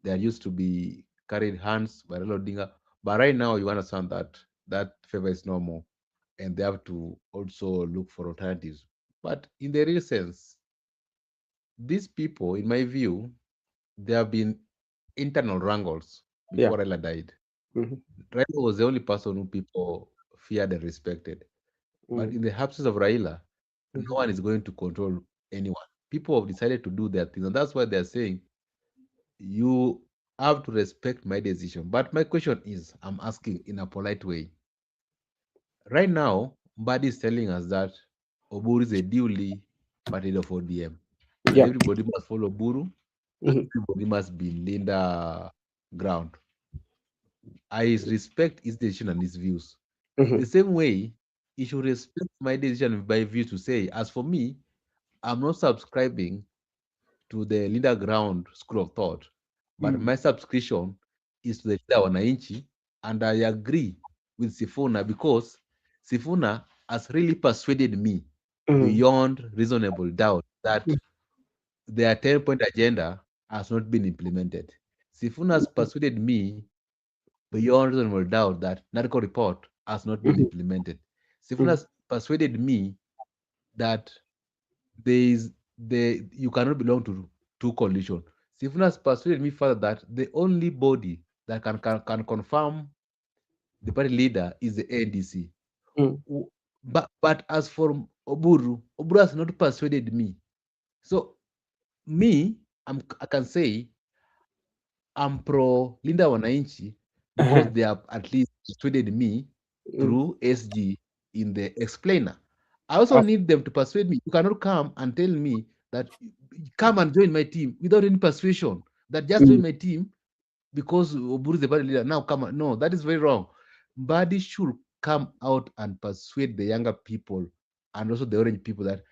they are used to be carried hands by Raila Odinga. But right now, you understand that that favor is no more, and they have to also look for alternatives. But in the real sense, these people, in my view, there have been internal wrangles Yeah. before Raila died. Mhm. Raila was the only person who people feared and respected. But Mm. in the absence of Raila, no Mhm. one is going to control anyone. People have decided to do their things, and that's why they're saying you have to respect my decision. But my question is, I'm asking in a polite way. Right now, Mbadi is telling us that Oburu is a duly party leader for DM, and Yeah. everybody must follow Buru. Mhm. Everybody must be in Linda ground. I respect his decision and his views. The Mhm. same way, he should respect my decision and my views to say, as for me, I'm not subscribing to the Linda Ground school of thought, but Mm. my subscription is to the Linda Wananchi, and I agree with Sifuna because Sifuna has really persuaded me Mm. beyond reasonable doubt that Mm. their 10-point agenda has not been implemented. Sifuna has persuaded me beyond reasonable doubt that Narco report has not been Mhm. implemented. Sifuna Mm. has persuaded me that there is you cannot belong to two coalition. Sifuna has persuaded me further that the only body that can confirm the party leader is the NDC. Mm. But as for Oburu has not persuaded me. So me, I can say I'm pro Linda Wananchi because Uh-huh. they have at least persuaded me Mm. through SG in the explainer. I also Oh. need them to persuade me. You cannot come and tell me that come and join my team without any persuasion. That just join Mm. my team because Oburu is the party leader. Now come on. No, that is very wrong. Badi should come out and persuade the younger people and also the orange people that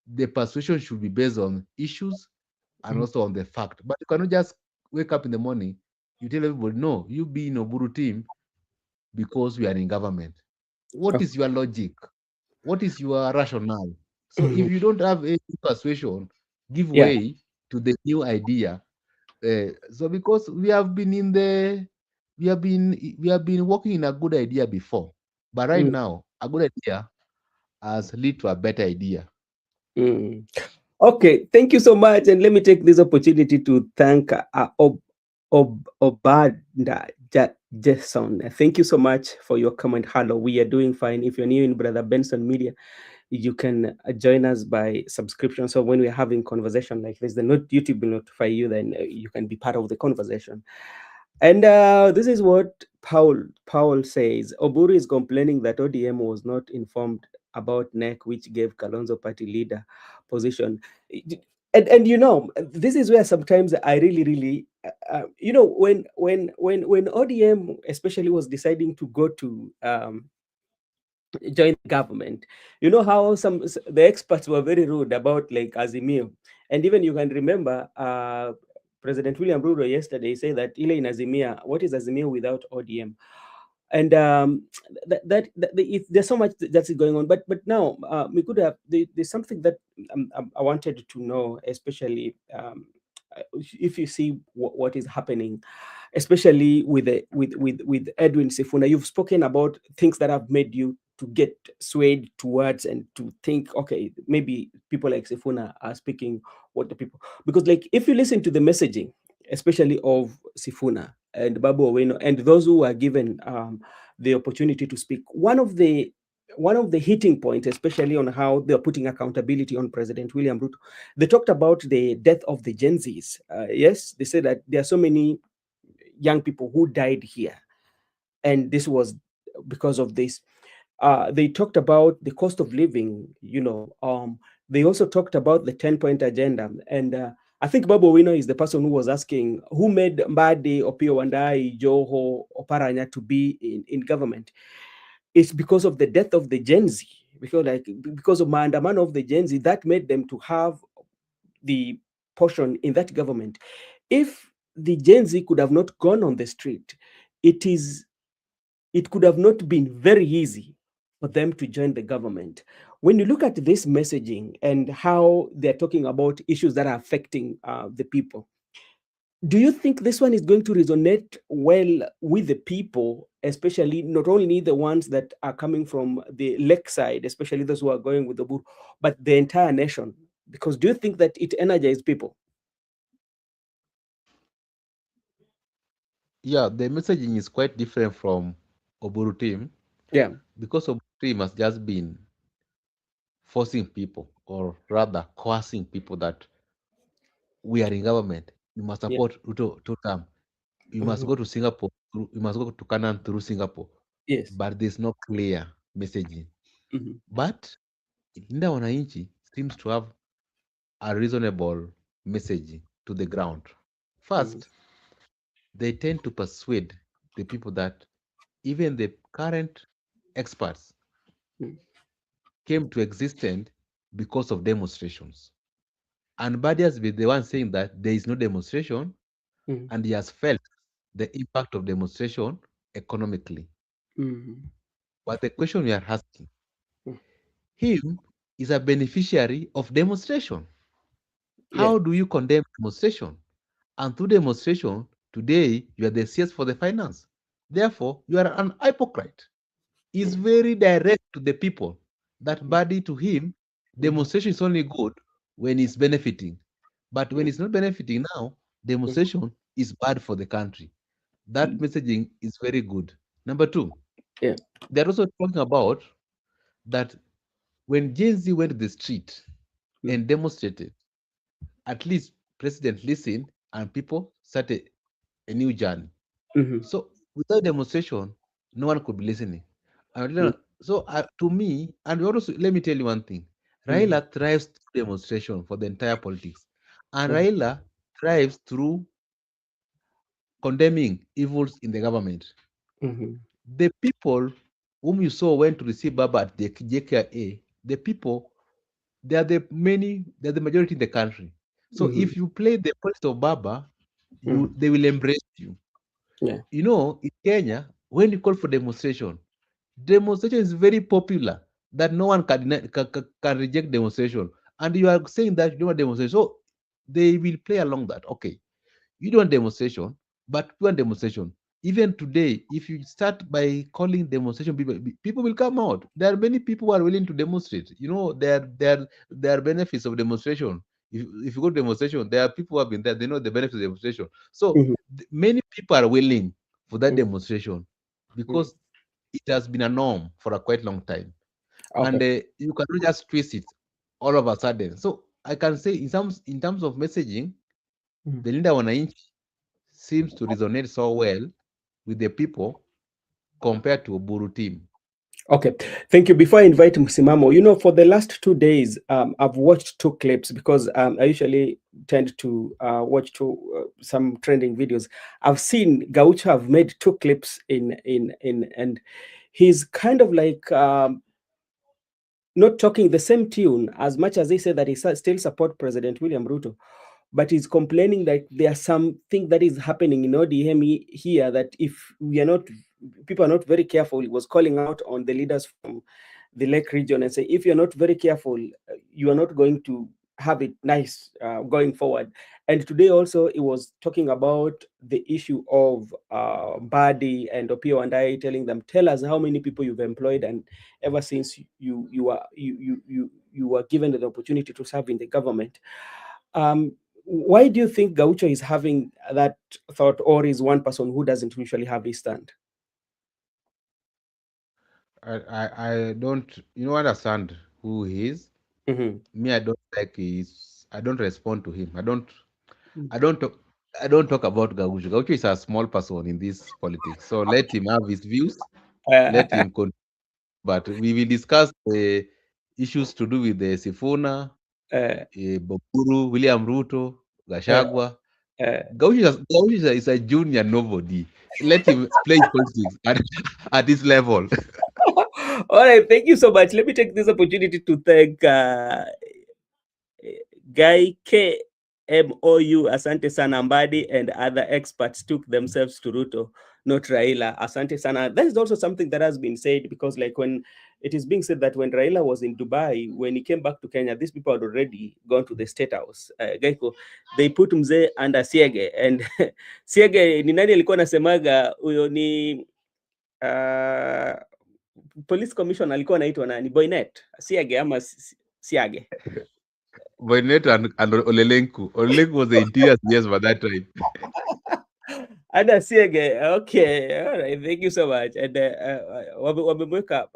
the persuasion should be based on issues and Mm. also on the fact. But you cannot just wake up in the morning. You tell everybody, no, you be in Oburu team because we are in government. What Oh. is your logic? What is your rationale? So if Mhm. you don't have any persuasion, give Yeah. way to the new idea. So because we have been in the we have been working in a good idea before, but right Mm, now a good idea has lead to a better idea. mm. Okay, thank you so much. And let me take this opportunity to thank Obanda Jason. Thank you so much for your comment. Hello, we are doing fine. If you're new in Brother Benson Media, you can join us by subscription. So when we're having conversation like this, the YouTube will notify you, then you can be part of the conversation. And this is what Paul says. Oburu is complaining that ODM was not informed about NEC, which gave Kalonzo party leader position. And you know, this is where sometimes I really you know, when ODM especially was deciding to go to join the government. You know how the experts were very rude about like Azimio, and even you can remember President William Ruto yesterday say that ile in Azimia, what is Azimio without ODM? And there's so much that's going on, but now we could have there's something that I wanted to know, especially if you see what is happening, especially with with Edwin Sifuna. You've spoken about things that have made you to get swayed towards and to think, okay, maybe people like Sifuna are speaking what the people, because like if you listen to the messaging, especially of Sifuna and Babu Owino and those who are given the opportunity to speak, one of the hitting points, especially on how they're putting accountability on President William Ruto, they talked about the death of the Gen Zs. Yes, they said that there are so many young people who died here, and this was because of this. They talked about the cost of living. They also talked about the 10-point agenda, and I think Babu Wino is the person who was asking who made Mbadi, Opio Wandai, Joho, Oparanya to be in government. It's because of the death of the Gen Z, because of maandamano of the Gen Z that made them to have the portion in that government. If the Gen Z could have not gone on the street, it is it could have not been very easy for them to join the government. When you look at this messaging and how they're talking about issues that are affecting the people, do you think this one is going to resonate well with the people, especially not only the ones that are coming from the lake side, especially those who are going with the boot, but the entire nation? Because do you think that it energizes people? Yeah, the messaging is quite different from Oburu team Yeah. because Oburu team has just been forcing people, or rather coercing people, that we are in government. You must Yeah. support Ruto two term. You must Mhm. go to Singapore. You must go to Canaan through Singapore. Yes. But there's no clear messaging. Mhm. But Linda Wananchi seems to have a reasonable messaging to the ground. Mhm. First, they tend to persuade the people that even the current experts Mhm. came to existence because of demonstrations. And Badi has been the one saying that there is no demonstration, Mhm. and he has felt the impact of demonstration economically. Mhm. But the question we are asking, Mhm. him is a beneficiary of demonstration. Yeah. How do you condemn demonstration? And through demonstration, today you are the CS for the finance. Therefore, you are an hypocrite. Is Mhm. very direct to the people. That body to him, Mhm. demonstration is only good when it's benefiting. But when Mhm. it's not benefiting now, Mhm. demonstration is bad for the country. That Mhm. messaging is very good. Number two, Yeah. they're also talking about that when Gen Z went to the street Mhm. and demonstrated, at least president listened and people started a new journey. Mhm. So without demonstration, no one could be listening. Mhm. So to me, and also let me tell you one thing: Mhm. Raila thrives through demonstration for the entire politics, and Yeah. Raila thrives through condemning evils in the government. Mhm. The people whom you saw went to receive Baba at the JKA, the people, they're the majority in the country. So Mhm. if you play the politics of Baba, Mhm. they will embrace you. Yeah. You know, in Kenya, when you call for demonstration, demonstration is very popular, that no one can reject demonstration. And you are saying that you don't want demonstration. So they will play along that. Okay, you don't want demonstration, but we want demonstration. Even today, if you start by calling demonstration, people will come out. There are many people who are willing to demonstrate. You know, there are benefits of demonstration. If you go to demonstration, there are people who have been there. They know the benefits of demonstration. So Mhm. many people are willing for that Mhm. demonstration Mhm. because it has been a norm for a quite long time, Okay. and you cannot just twist it all of a sudden. So I can say in terms of messaging, Mhm. the leader wananchi seems to resonate so well with the people compared to Oburu team. Okay, thank you. Before I invite Msimamo, for the last 2 days, I've watched two clips because I usually tend to watch some trending videos. I've seen Gaucho have made two clips and he's kind of like not talking the same tune as much as he said that he still support President William Ruto, but he's complaining that there's something that is happening in ODM here that if we are not, people are not very careful. He was calling out on the leaders from the Lake region and say, if you're not very careful, you are not going to have it nice going forward. And today also, he was talking about the issue of Badi and Opio and I, telling them, tell us how many people you've employed, and ever since you were given the opportunity to serve in the government. Why do you think Gaucho is having that thought, or is one person who doesn't usually have this stand? I don't understand who he is. Mm-hmm. Me, I don't like his. I don't respond to him. I don't talk. I don't talk about Gaucho. Gaucho is a small person in this politics. So let him have his views. Let Uh, him continue. But we will discuss the issues to do with the Sifuna, uh, Boburu, William Ruto, uh, Gashagwa. uh. Gaucho is a junior nobody. Let him play politics at this level. All right, thank you so much. Let me take this opportunity to thank Guy KMOU, Asante Sana Mbadi, and other experts took themselves to Ruto, not Raila. Asante Sana. That is also something that has been said because, like, when it is being said that when Raila was in Dubai, when he came back to Kenya, these people had already gone to the State House. Gaiko, they put Mzee under Siege, and Siege ni nani alikuwa nasemaga huyo ni uh, police commissioner alikuwa anaitwa nani? Boynet Siage ama Siage? Boynet and Olelenku. Olelenku was the interior CS by that time. Ada Siege. Okay, all right. Thank you so much. And wamemweka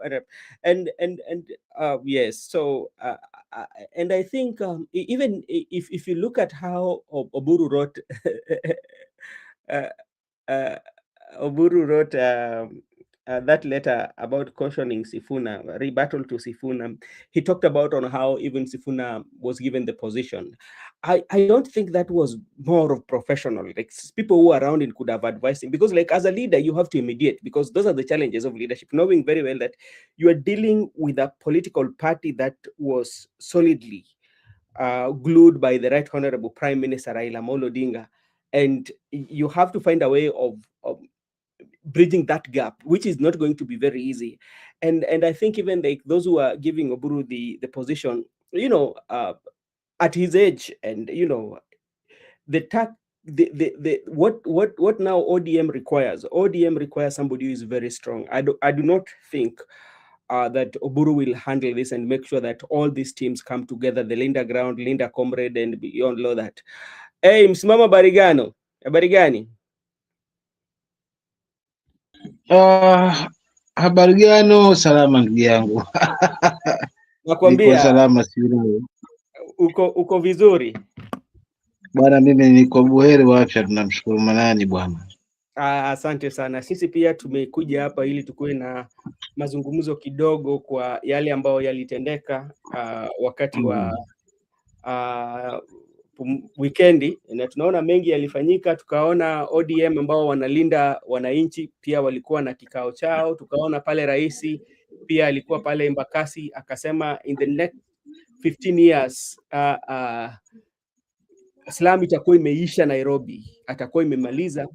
yes. So and I think even if you look at how Oburu wrote uh, uh, Oburu wrote that letter about cautioning Sifuna, rebuttal to Sifuna. He talked about on how even Sifuna was given the position. I don't think that was more of professional. Like people who are around him could have advised him because, like, as a leader, you have to mediate because those are the challenges of leadership. Knowing very well that you are dealing with a political party that was solidly glued by the Right Honorable Prime Minister Raila Amolo Odinga, and you have to find a way of bridging that gap, which is not going to be very easy. And I think even like those who are giving Oburu the position, at his age, and the tack the what now ODM requires somebody who is very strong. I do not think that Oburu will handle this and make sure that all these teams come together, the Linda Ground, Linda Comrade, and beyond all that. Hey, msimama barigano barigani. Habari gani? Salama ndugu yangu, niko Nakwambia salama, sio uko vizuri. bwana. Mimi niko buheri wa afya, tunamshukuru Manani bwana. Asante sana. Sisi pia tumekuja hapa ili tukuwe na mazungumzo kidogo kwa yale ambayo yalitendeka wakati wa wikendi, na tunaona mengi yalifanyika. Tukaona ODM ambao wanalinda wananchi pia walikuwa na kikao chao. Tukaona pale rais pia alikuwa pale Embakasi akasema in the next 15 years Islam itakuwa imeisha Nairobi, atakuwa imemaliza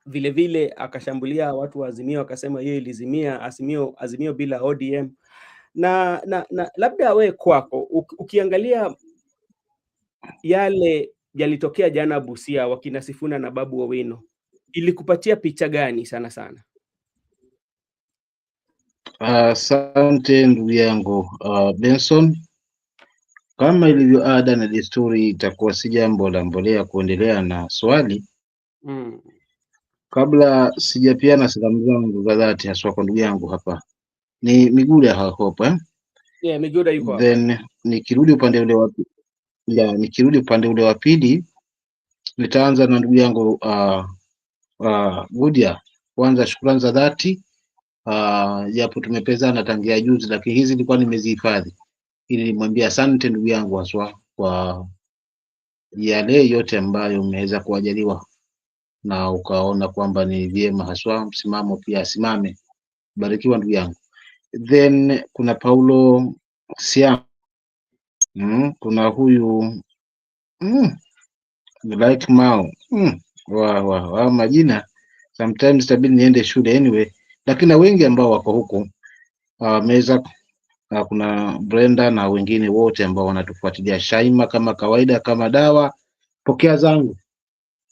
vile vile akashambulia watu wa Azimio, akasema hiyo ilizimia Azimio bila ODM. Na labda we kwako ukiangalia yale yalitokea jana Busia, wakina Sifuna na Babu Owino, ilikupatia picha gani sana sana? Asante ndugu yangu Benson. Kama ilivyo ada na desturi, itakuwa si jambo la mbolea kuendelea na swali. Kabla sijapiana salamu zangu za dhati haswa kwa ndugu yangu hapa ni Miguda hapa Yeah, Miguda yuko hapa. Then nikirudi upande ule wa pili nitaanza na ndugu yangu Gudia. Kwanza shukrani za dhati, japo tumepezana tangia juzi, lakini hizi nilikuwa nimezihifadhi ili nimwambia asante ndugu yangu haswa kwa yale yote ambayo umeweza kuajaliwa na ukaona kwamba ni vyema haswa msimamo pia asimame. Barikiwa ndugu yangu. Then kuna Paulo Siam, kuna huyu like Mao wa majina sometimes tabidi niende shule anyway, lakini na wengi ambao wako huku meza, kuna Brenda na wengine wote ambao wanatufuatilia. Shaima, kama kawaida, kama dawa, pokea zangu.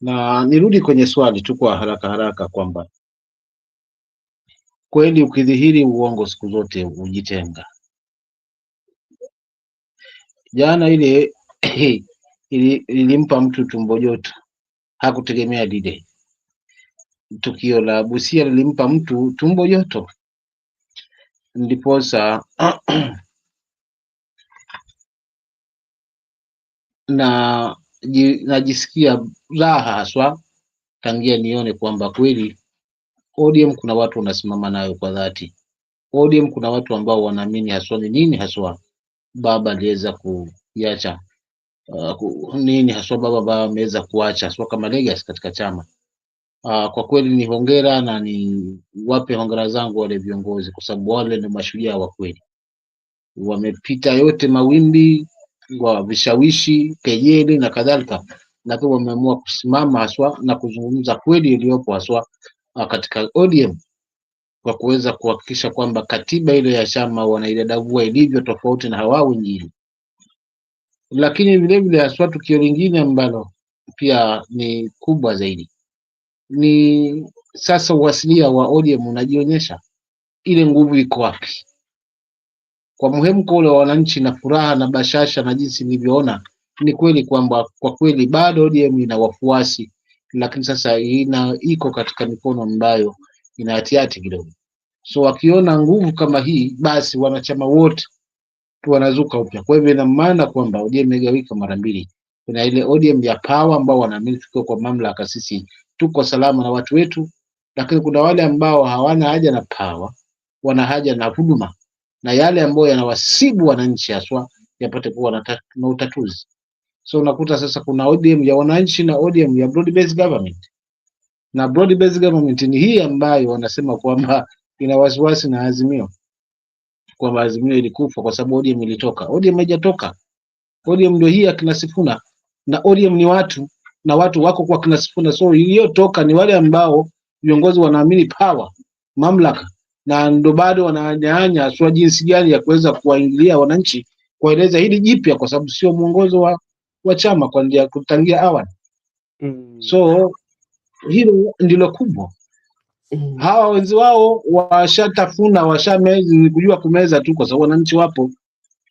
Na nirudi kwenye swali tu kwa haraka haraka kwamba kweli ukidhihiri uongo siku zote ujitenga. Jana ile ilimpa mtu tumbo joto, hakutegemea lile tukio la Busia lilimpa mtu tumbo joto, ndiposa na najisikia raha haswa tangia nione kwamba kweli ODM kuna watu wanasimama nayo kwa dhati. ODM kuna watu ambao wanaamini haswa ni nini haswa baba aliweza kuiacha, nini haswa baba ameweza kuacha haswa kama legacy katika chama. Kwa kweli ni hongera, na ni wape hongera zangu wale viongozi, kwa sababu wale ni mashujaa wa kweli, wamepita yote mawimbi wa vishawishi, kejeli na kadhalika, lakini wameamua kusimama haswa na kuzungumza kweli iliyopo haswa katika ODM, kwa kuweza kuhakikisha kwamba katiba ile ya chama wanaidadavua ilivyo, tofauti na hawa wengine. Lakini vile vile haswa tukio lingine ambalo pia ni kubwa zaidi ni sasa uasilia wa ODM unajionyesha, ile nguvu iko wapi? Kwa muhemko ule wa wananchi na furaha na bashasha na jinsi nilivyoona, ni kweli kwamba kwa kweli bado ODM ina wafuasi, lakini sasa iko katika mikono ambayo ina hatihati kidogo. So wakiona nguvu kama hii, basi wanachama wote wanazuka upya. Kwa hivyo ina maana kwamba ODM imegawika mara mbili. Kuna ile ODM ya power ambao wanaamini tukiwa kwa mamlaka sisi tuko salama na watu wetu, lakini kuna wale ambao hawana haja na power, wana haja na huduma na yale ambayo yanawasibu wananchi haswa yapate kuwa na utatuzi. So unakuta sasa kuna ODM ya wananchi na ODM ya broad based government, na broad based government ni hii ambayo wanasema kwamba ina wasiwasi na Azimio, kwamba Azimio ilikufa kwa sababu ODM ilitoka. ODM haijatoka. ODM ndio hii akina Sifuna, na ODM ni watu na watu wako kwa kina Sifuna. So iliyotoka ni wale ambao viongozi wanaamini power, mamlaka, na ndo bado wananyanya swa jinsi gani ya kuweza kuwaingilia wananchi, kueleza hili jipya, kwa sababu sio mwongozo wa chama kwa ndia kutangia awali. So hilo ndilo kubwa. Hawa wenzi wao washatafuna, washamezi kujua kumeza tu, kwa sababu wananchi wapo.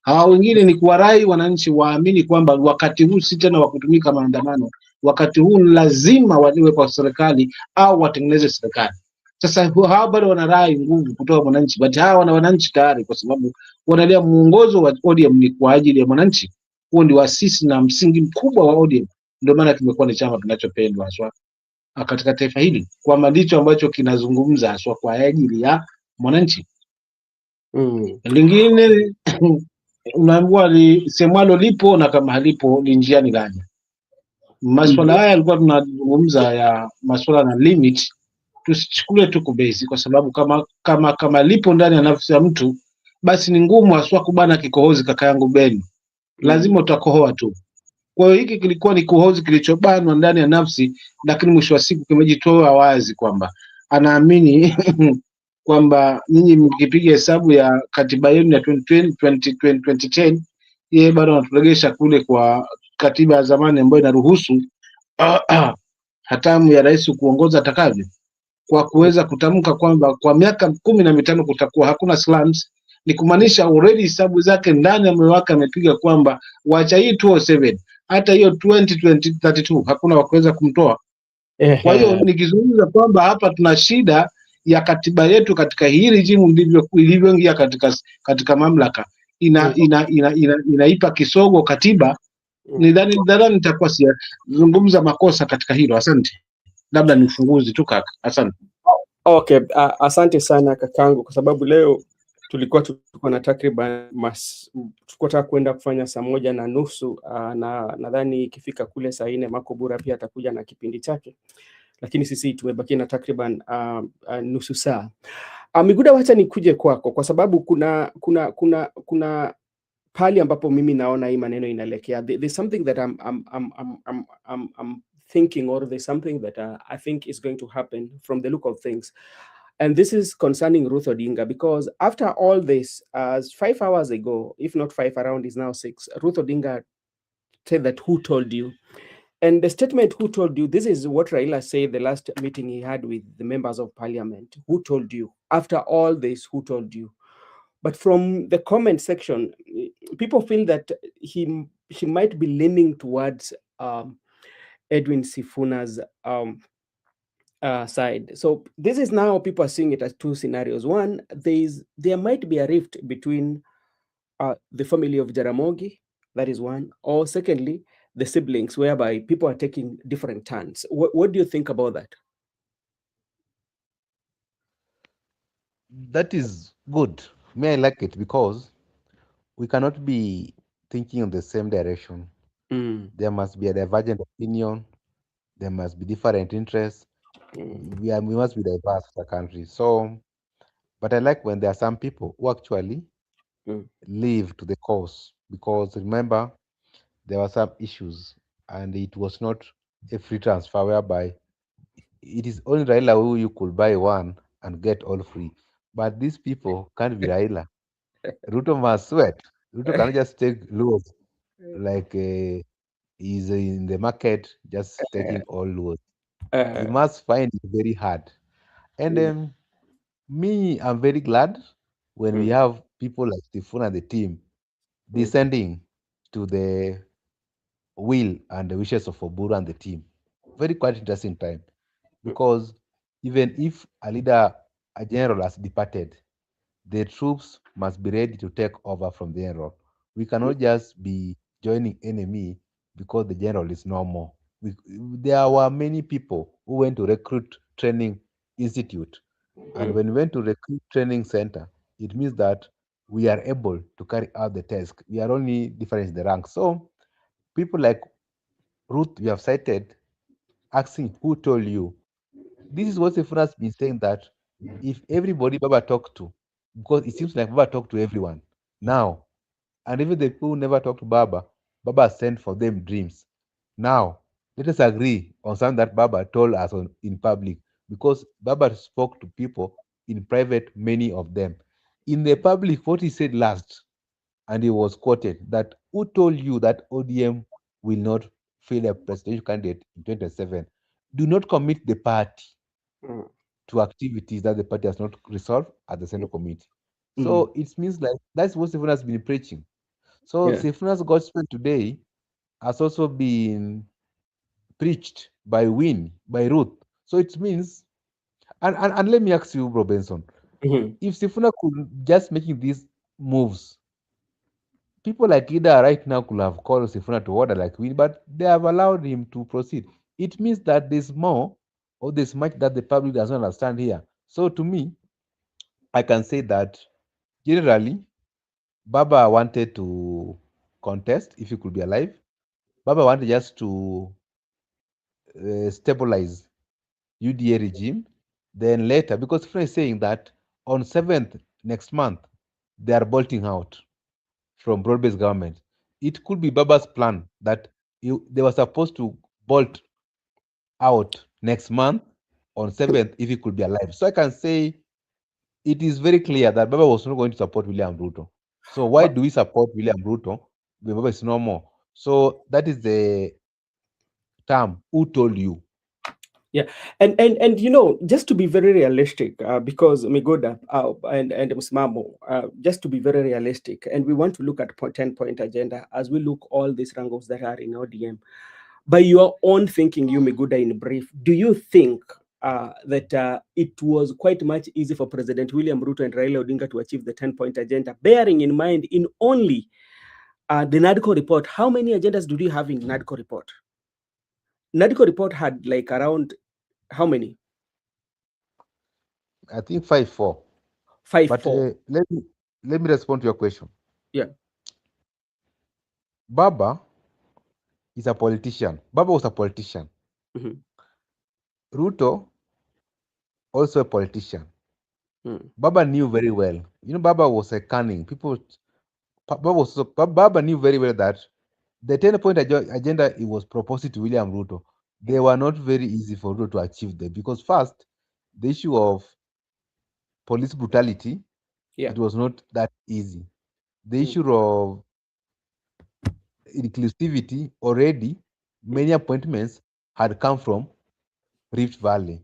Hawa wengine ni kuwarai wananchi waamini kwamba wakati huu si tena wa kutumika maandamano, wakati huu lazima waliwe kwa serikali au watengeneze serikali. Sasa hawa bado wanarai nguvu kutoka wananchi, but hawa wana wananchi tayari, kwa sababu wanalia muongozo wa ODM ni kwa ajili ya wananchi. Huo ndio asisi na msingi mkubwa wa ODM. Ndio maana kimekuwa ni chama kinachopendwa haswa katika taifa hili, kwa ndicho ambacho kinazungumza haswa kwa ajili ya mwananchi. Lingine unaambiwa lisemwalo lipo na kama halipo ni njiani laja. Masuala haya yalikuwa tunazungumza ya masuala na limit, tusichukue tu kubezi, kwa sababu kama lipo ndani ya nafsi ya mtu, basi ni ngumu haswa kubana kikohozi. Kaka yangu Ben, lazima utakohoa tu. Kwa hiyo hiki kilikuwa ni kohozi kilichobanwa ndani ya nafsi, lakini mwisho wa siku kimejitoa wazi kwamba anaamini kwamba nyinyi mkipiga hesabu ya katiba yenu ya 2010 yeye bado anaturegesha kule kwa katiba ya zamani ambayo inaruhusu hatamu ya rais kuongoza atakavyo, kwa kuweza kutamka kwamba kwa miaka 15 kutakuwa hakuna slums. Ni kumaanisha already hesabu zake ndani ya moyo wake amepiga kwamba wacha hii 207 hata hiyo 2032 hakuna wakuweza kumtoa. Kwa hiyo Ehe. nikizungumza kwamba hapa tuna shida ya katiba yetu katika hii rejimu ndivyo ilivyoingia katika mamlaka Mm, inaipa kisogo katiba. mm. Nadhani nitakuwa siyazungumza makosa katika hilo. Asante, labda ni ufunguzi tu kaka, asante. Okay, asante sana kakangu, kwa sababu leo tulikuwa na takriban tulikuwa tunataka kwenda kufanya saa 1:30, na nadhani ikifika kule saa 4 Makobura pia atakuja na kipindi chake, lakini sisi tumebaki na takriban nusu saa. Miguda, wacha nikuje kwako kwa sababu kuna pali ambapo mimi naona hii maneno inaelekea. There's something that I'm thinking, or there's something that I think is going to happen from the look of things. And this is concerning Ruth Odinga, because after all this, 5 hours ago, if not five, around is now 6, Ruth Odinga said that, "Who told you?" And the statement, "Who told you?" this is what Raila said the last meeting he had with the members of parliament. Who told you? After all this, who told you? But from the comment section, people feel that he might be leaning towards Edwin Sifuna's side. So this is now, people are seeing it as two scenarios. One, there might be a rift between the family of Jaramogi, that is one. Or secondly, the siblings, whereby people are taking different turns. What do you think about that? That is good. Me, I like it because we cannot be thinking in the same direction. Mm, There must be a divergent opinion. There must be different interests. mm, We must be diverse as a country. So, but I like when there are some people who actually mm, live to the cause, because remember there were some issues and it was not a free transfer whereby it is only Raila who you could buy one and get all free. But these people can't be Raila. Ruto must sweat. Ruto cannot just take loads like he's in the market just taking all loads. He uh, must find it very hard. And mm, me, I'm very glad when we mm, have people like Sifuna and the team mm, descending to the will and the wishes of Oburu and the team. Very quite interesting time, mm, because even if a leader, a general has departed, the troops must be ready to take over from the general. We mm, cannot just be joining enemy because the general is no more. There were many people who went to recruit training institute, and mm, when we went to recruit training center, it means that we are able to carry out the task. We are only different in the rank. So people like Ruth, you have cited, asking who told you. This is what Sifuna has been saying, that if everybody Baba talked to, because it seems like Baba talked to everyone now, and even the people who never talked to Baba, Baba sent for them dreams. Now, let us agree on something that Baba told us in public, because Baba spoke to people in private, many of them. In the public, what he said last, and he was quoted that, "Who told you that ODM will not fail a presidential candidate in 2027? Do not commit the party mm, to activities that the party has not resolved at the Central Committee." mm. So it means like that's what Sifuna has been preaching. So Yeah. Sifuna's gospel today has also been preached by Win, by Ruth. So it means, and let me ask you, Bro Benson, Mhm. if Sifuna could just making these moves, people like Ida right now could have called Sifuna to order like Win, but they have allowed him to proceed. It means that there's more, or there's much that the public doesn't understand here. So to me, I can say that generally, Baba wanted to contest if he could be alive. Baba wanted just to stabilize UDA regime. Then later, because Sifuna is saying that on 7th next month, they are bolting out from broad-based government. It could be Baba's plan that they were supposed to bolt out next month on 7th if he could be alive. So I can say it is very clear that Baba was not going to support William Ruto. So why But do we support William Ruto when Baba is no more? So that is the term, who told you? yeah, and just to be very realistic, because Migoda and Msimamo, just to be very realistic, and we want to look at 10-point agenda as we look all these wrangles that are in ODM. By your own thinking, you Miguda, in brief, do you think that it was quite much easy for President William Ruto and Raila Odinga to achieve the 10-point agenda, bearing in mind in only the NADCO report? How many agendas do you have in NADCO report? NADCO report had like around how many? I think 5-4. Five, But four. let me respond to your question. Yeah. Baba is a politician. Baba was a politician. Mm-hmm. Ruto also a politician. Mm. Baba knew very well. Baba was a cunning. Baba knew very well that the 10-point agenda it was proposed to William Ruto, they were not very easy for Ruto to achieve them because first, the issue of police brutality, Yeah. it was not that easy. The Mm. issue of inclusivity, already many appointments had come from Rift Valley.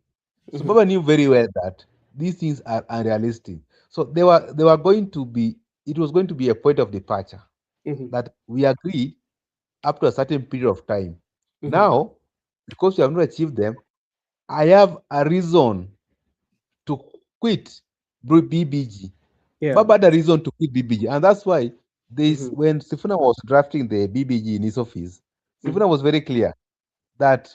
So Mm-hmm. Baba knew very well that these things are unrealistic. So they were going to be, it was going to be a point of departure Mm-hmm. that we agreed up to a certain period of time. Mm-hmm. Now, because we have not achieved them, I have a reason to quit BBG. Yeah. Baba had a reason to quit BBG, and that's why this Mm-hmm. when Sifuna was drafting the BBG in his office, Mm-hmm. Sifuna was very clear that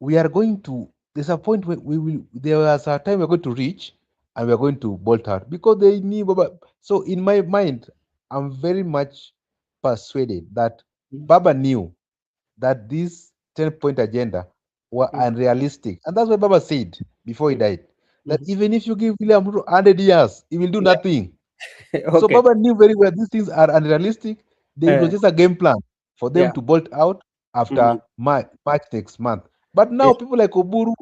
we are going to. There's a point where we will. There was a time we're going to reach, and we're going to bolt out because they knew Baba. So in my mind, I'm very much persuaded that Baba knew that this 10-point agenda were Mm-hmm. unrealistic. And that's what Baba said before he died. That Mm-hmm. even if you give William Ruto 100 years, he will do Yeah. nothing. So Okay. Baba knew very well these things are unrealistic. It was Uh, just a game plan for them yeah. to bolt out after Mm-hmm. March next month. But Yeah. now people like Oburu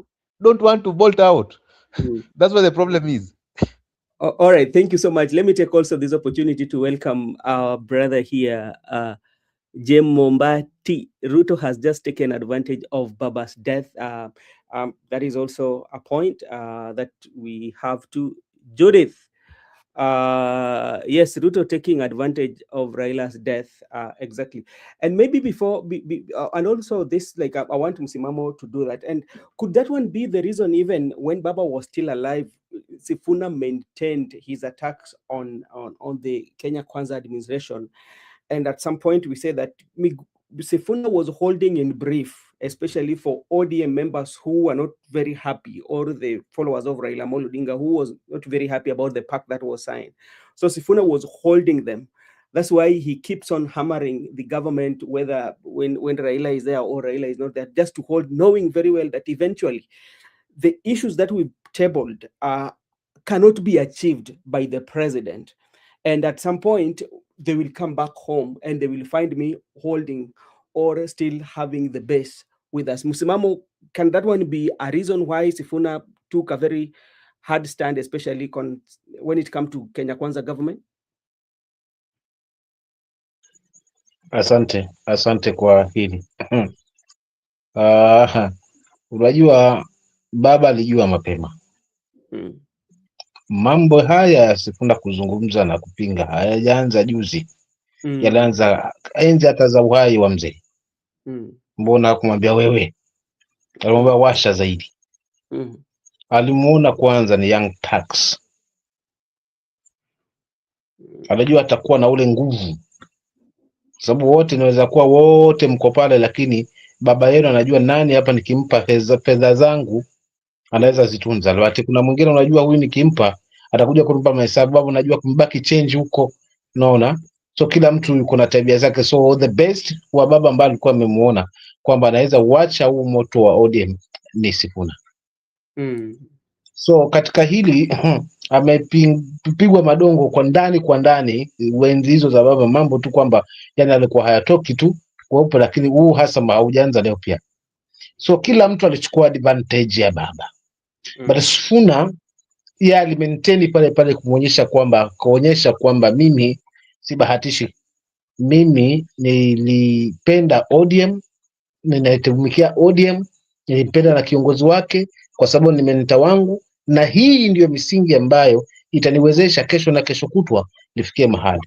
don't want to bolt out. Mm. That's what the problem is. All right. Thank you so much. Let me take also this opportunity to welcome our brother here, Jem Mombati. Ruto has just taken advantage of Baba's death. That is also a point that we have to. Judith. Yes, Ruto taking advantage of Raila's death. Exactly. And maybe before, and also this, like, I want Msimamo to do that. And could that one be the reason, even when Baba was still alive, Sifuna maintained his attacks on the Kenya Kwanza administration? And at some point, we say that Sifuna was holding in brief, especially for ODM members who were not very happy, or the followers of Raila Amolo Odinga who was not very happy about the pact that was signed. So Sifuna was holding them. That's why he keeps on hammering the government, whether when Raila is there or Raila is not there, just to hold, knowing very well that eventually the issues that we've tabled cannot be achieved by the president. And at some point, they will come back home and they will find me holding or still having the base with us. Musimamo, can that one be a reason why Sifuna took a very hard stand, especially when it comes to Kenya Kwanza government? Asante kwa hili. Unajua baba alijua mapema Mm. mambo haya ya Sifuna kuzungumza na kupinga hayajaanza juzi, yalianza enzi hata za uhai wa mzee. Mbona kumwambia wewe, alimwambia washa zaidi. Alimuona kwanza ni young tax, anajua atakuwa na ule nguvu, sababu wote inaweza kuwa wote mko pale, lakini baba yenu anajua nani hapa nikimpa fedha zangu anaweza zitunza. Lakini kuna mwingine unajua huyu nikimpa atakuja kunipa mahesabu, babu najua kumbaki change huko, unaona. So kila mtu yuko na tabia zake, so the best wa baba ambaye alikuwa amemuona kwamba anaweza uacha huu moto wa ODM ni Sifuna. So katika hili amepigwa madongo kwa ndani wenzi hizo za baba, mambo tu kwamba yani alikuwa hayatoki tu, kuwepo, lakini huu hasama haujaanza leo pia. So kila mtu alichukua advantage ya baba. But Sifuna yeye alimaintain pale pale kuonyesha kwamba mimi sibahatishi, mimi nilipenda ODM, ninatumikia ODM, nilipenda na kiongozi wake kwa sababu ni mentor wangu, na hii ndiyo misingi ambayo itaniwezesha kesho na kesho kutwa nifikie mahali.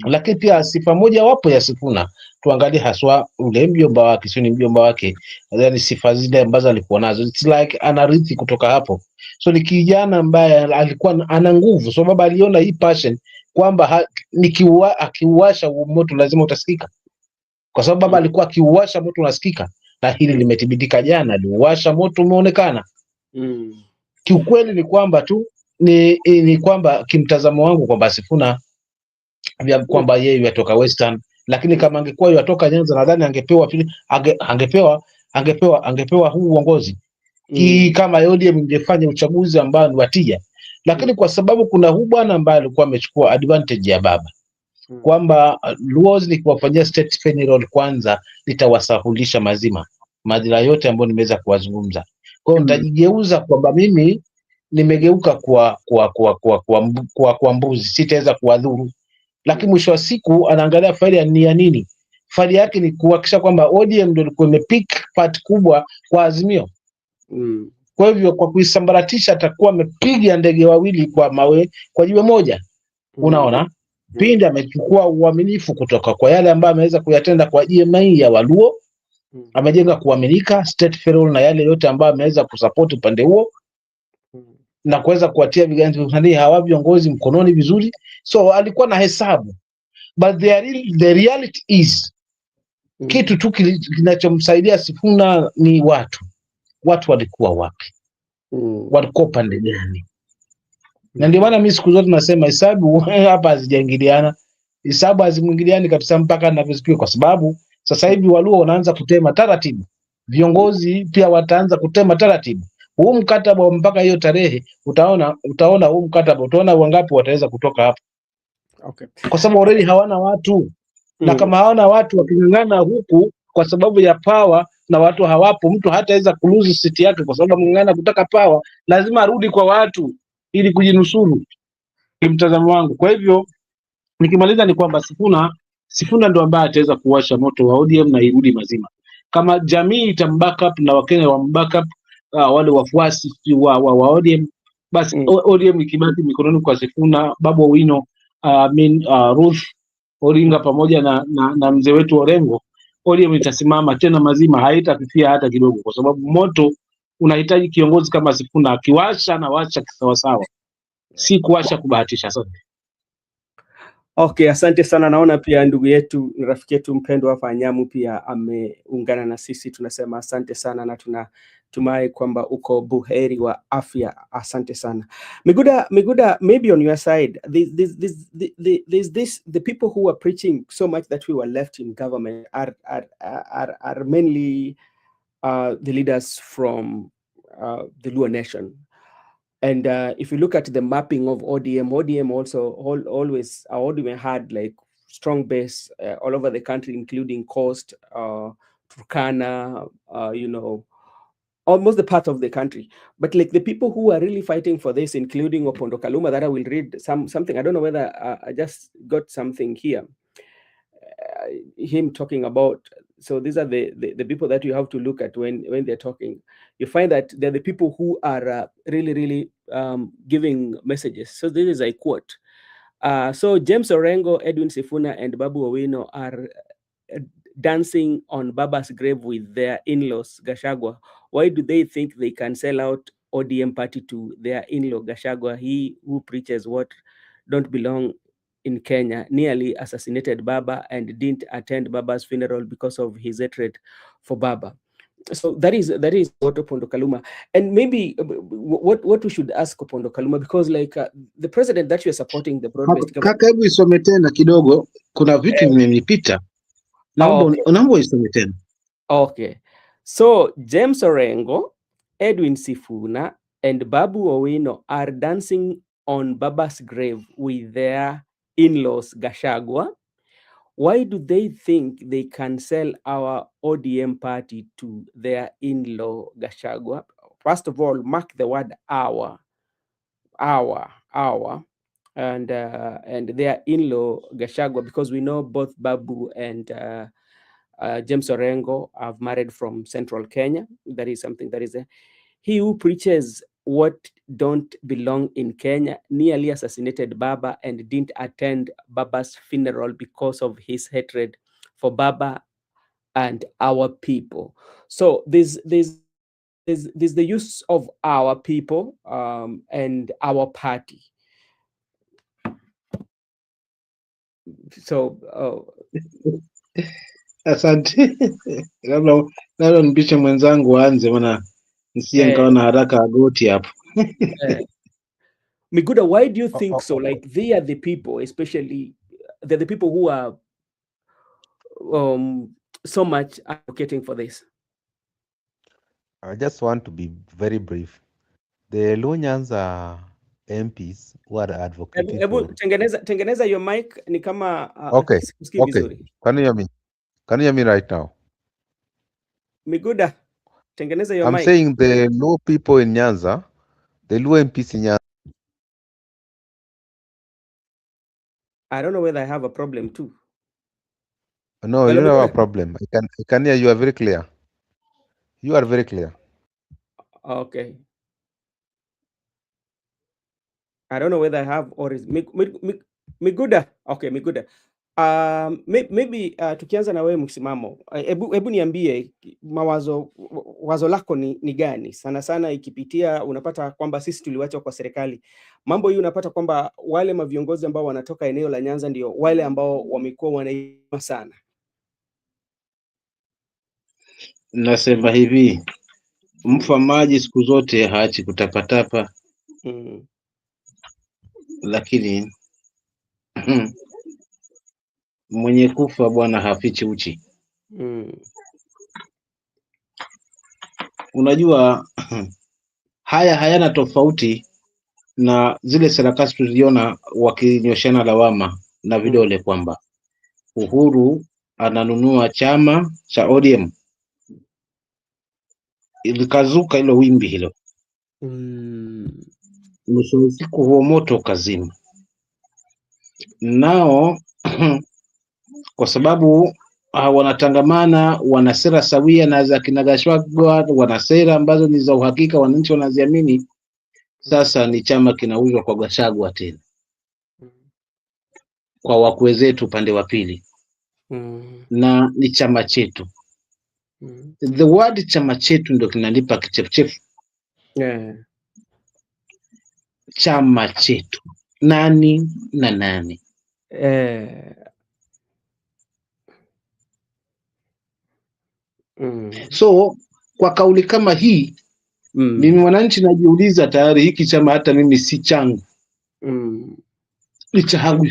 Lakini pia sifa moja wapo ya Sifuna, tuangalie haswa ule mjomba wake, sio ni mjomba wake, yani sifa zile ambazo alikuwa nazo, it's like anarithi kutoka hapo. So ni kijana ambaye alikuwa ana nguvu, so baba aliona hii passion kwamba akiuwasha moto lazima utasikika, kwa sababu baba alikuwa akiuwasha moto unasikika, na hili limethibitika jana, aliuwasha moto umeonekana. Kiukweli ni kwamba tu ni kwamba kimtazamo wangu kwamba Sifuna kwamba yeye yatoka Western, lakini kama angekuwa yatoka Nyanza nadhani angepewa huu uongozi. Kama ODM ingefanya uchaguzi ambao ni watija, lakini kwa sababu kuna huu bwana ambaye alikuwa amechukua advantage ya baba kwamba Luoz nikiwafanyia state funeral kwanza nitawasahulisha madhila yote ambayo nimeweza kuwazungumza. Kwa hiyo nitajigeuza kwamba mimi nimegeuka kwa mbuzi, sitaweza kuwadhuru. Lakini mwisho wa siku anaangalia faida ni ya nini? Faida yake ni kuhakikisha kwamba ODM ndio ilikuwa imepick part kubwa kwa Azimio. Kwa hivyo kwa kuisambaratisha atakuwa amepiga ndege wawili kwa jiwe moja. Unaona? Pindi amechukua uaminifu kutoka kwa yale ambayo ameweza kuyatenda kwa GMI ya Waluo, amejenga kuaminika state federal na yale yote ambayo ameweza kusupport upande huo na kuweza kuwatia viganja hawa viongozi mkononi vizuri. So alikuwa na hesabu, but the reality is kitu tu kinachomsaidia Sifuna ni watu walikuwa wapi, walikuwa pande gani? Na ndio maana mimi siku zote nasema hesabu hapa hazijaingiliana, hesabu hazimwingiliani kabisa mpaka ninavyosikia, kwa sababu sasa hivi Waluo wanaanza kutema taratibu, viongozi pia wataanza kutema taratibu. Huu mkataba mpaka hiyo tarehe utaona huu mkataba, utaona wangapi wataweza kutoka hapo. Okay. Kwa sababu already hawana watu. Na kama hawana watu waking'ang'ana huku kwa sababu ya power na watu hawapo, mtu hataweza kuluzi siti yake kwa sababu mng'ang'ana kutaka power, lazima arudi kwa watu ili kujinusuru, kimtazamo wangu. Kwa hivyo nikimaliza ni kwamba Sifuna ndo ambaye ataweza kuwasha moto wa ODM na irudi mazima. Kama jamii itambackup na Wakenya wambackup wale wafuasi wa ODM, basi ODM ikibaki mikononi kwa Sifuna, Babu Owino, Ruth Odinga pamoja na mzee wetu Orengo, ODM itasimama tena mazima, haitafifia hata kidogo, kwa sababu moto unahitaji kiongozi kama Sifuna akiwasha na washa kisawasawa, si kuwasha kubahatisha. Asante. Okay, asante sana. Naona pia ndugu yetu, rafiki yetu mpendwa hapa Nyamu pia ameungana na sisi. Tunasema asante sana na tunatumai kwamba uko buheri wa afya. Asante sana. Miguda, maybe on your side, the people who are preaching so much that we were left in government are mainly the leaders from the Luo nation. And if you look at the mapping of ODM also always had like strong base all over the country, including Coast, Turkana, almost the part of the country. But like the people who are really fighting for this, including Opondo Kaluma, that I will read something. I don't know whether I just got something here. Him talking about, so these are the people that you have to look at when they're talking. You find that they're the people who are really giving messages. So this is a quote. So James Orengo, Edwin Sifuna, and Babu Owino are dancing on Baba's grave with their in-laws, Gachagua. Why do they think they can sell out ODM party to their in-law, Gachagua, he who preaches what don't belong in Kenya, nearly assassinated Baba and didn't attend Baba's funeral because of his hatred for Baba? So that is what Opondo Kaluma, and maybe what we should ask Opondo Kaluma, because like the president that you are supporting, the broad-based government. Kaka, hebu isome tena kidogo, kuna vitu vimenipita. Naomba isome tena. Okay. So James Orengo, Edwin Sifuna, and Babu Owino are dancing on Baba's grave with their in-laws, Gachagua. why do they think they can sell our ODM party to their in-law Gachagua? First of all, mark the word our, and their in-law Gachagua, because we know both Babu and James Orengo have married from Central Kenya. That is something that is he who preaches what don't belong in Kenya nearly assassinated Baba and didn't attend Baba's funeral because of his hatred for Baba and our people. So there's the use of our people and our party. So Asante. labda nipishe mwenzangu aanze, maana nisije nikawa na haraka agoti hapo. Miguda, why do you think so? Like they are the people, especially they're the people who are so much advocating for this. I just want to be very brief. The Luo Nyanza MPs who are advocating for... tengeneza your mic, ni kama Okay. vizuri. Can you hear me? Can you hear me right now? Miguda, tengeneza your I'm mic. saying the Luo people in Nyanza, the Luo MPs in Nyanza. I don't know whether I have a problem too. No, you don't have a problem. I can hear you. Are very clear. You are very clear. Okay. I don't know whether I have or is Miguda. Okay, Miguda. Maybe tukianza na wewe Msimamo, hebu niambie wazo lako ni gani? Sana sana ikipitia unapata kwamba sisi tuliwachwa kwa serikali. Mambo hii unapata kwamba wale maviongozi ambao wanatoka eneo la Nyanza ndio wale ambao wamekuwa wanaima sana. Nasema hivi, mfa maji siku zote haachi kutapatapa. Lakini mwenye kufa bwana hafichi uchi. Unajua haya hayana tofauti na zile sarakasi tuliona wakinyoshana lawama na vidole kwamba Uhuru ananunua chama cha ODM. Ilikazuka hilo wimbi hilo. Mwisho wa siku huo moto kazima. Nao kwa sababu wanatangamana, wana sera sawia na za kina Gachagua, wana sera ambazo ni za uhakika, wananchi wanaziamini. Sasa ni chama kinauzwa kwa Gachagua tena, kwa wakwe zetu upande wa pili, na ni chama chetu. The word chama chetu ndio kinanipa kichefuchefu. Chama chetu, nani na nani? So kwa kauli kama hii mimi mwananchi najiuliza, tayari hiki chama hata mimi si changu, ni changu.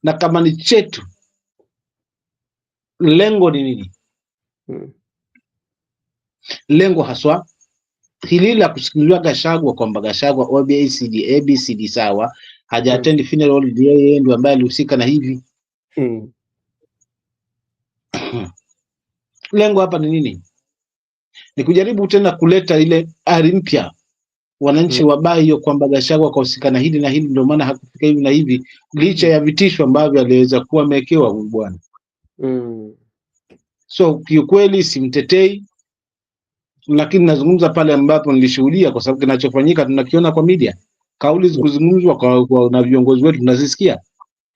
Na kama ni chetu, lengo ni nini? Lengo haswa hili la kusikiliwa Gachagua kwamba Gachagua ABCD sawa, hajaattend funeral, yeye ndio ambaye alihusika na hivi. Lengo hapa ni nini? Ni kujaribu tena kuleta ile ari mpya, wananchi wabai hiyo kwamba Gachagua kahusika na hili na hili, ndio maana hakufika hivi na hivi, licha ya vitisho ambavyo aliweza kuwa amewekewa huyu bwana. So kiukweli simtetei, lakini nazungumza pale ambapo nilishuhudia, kwa sababu kinachofanyika tunakiona kwa media, kauli zikuzungumzwa kwa na viongozi wetu tunazisikia,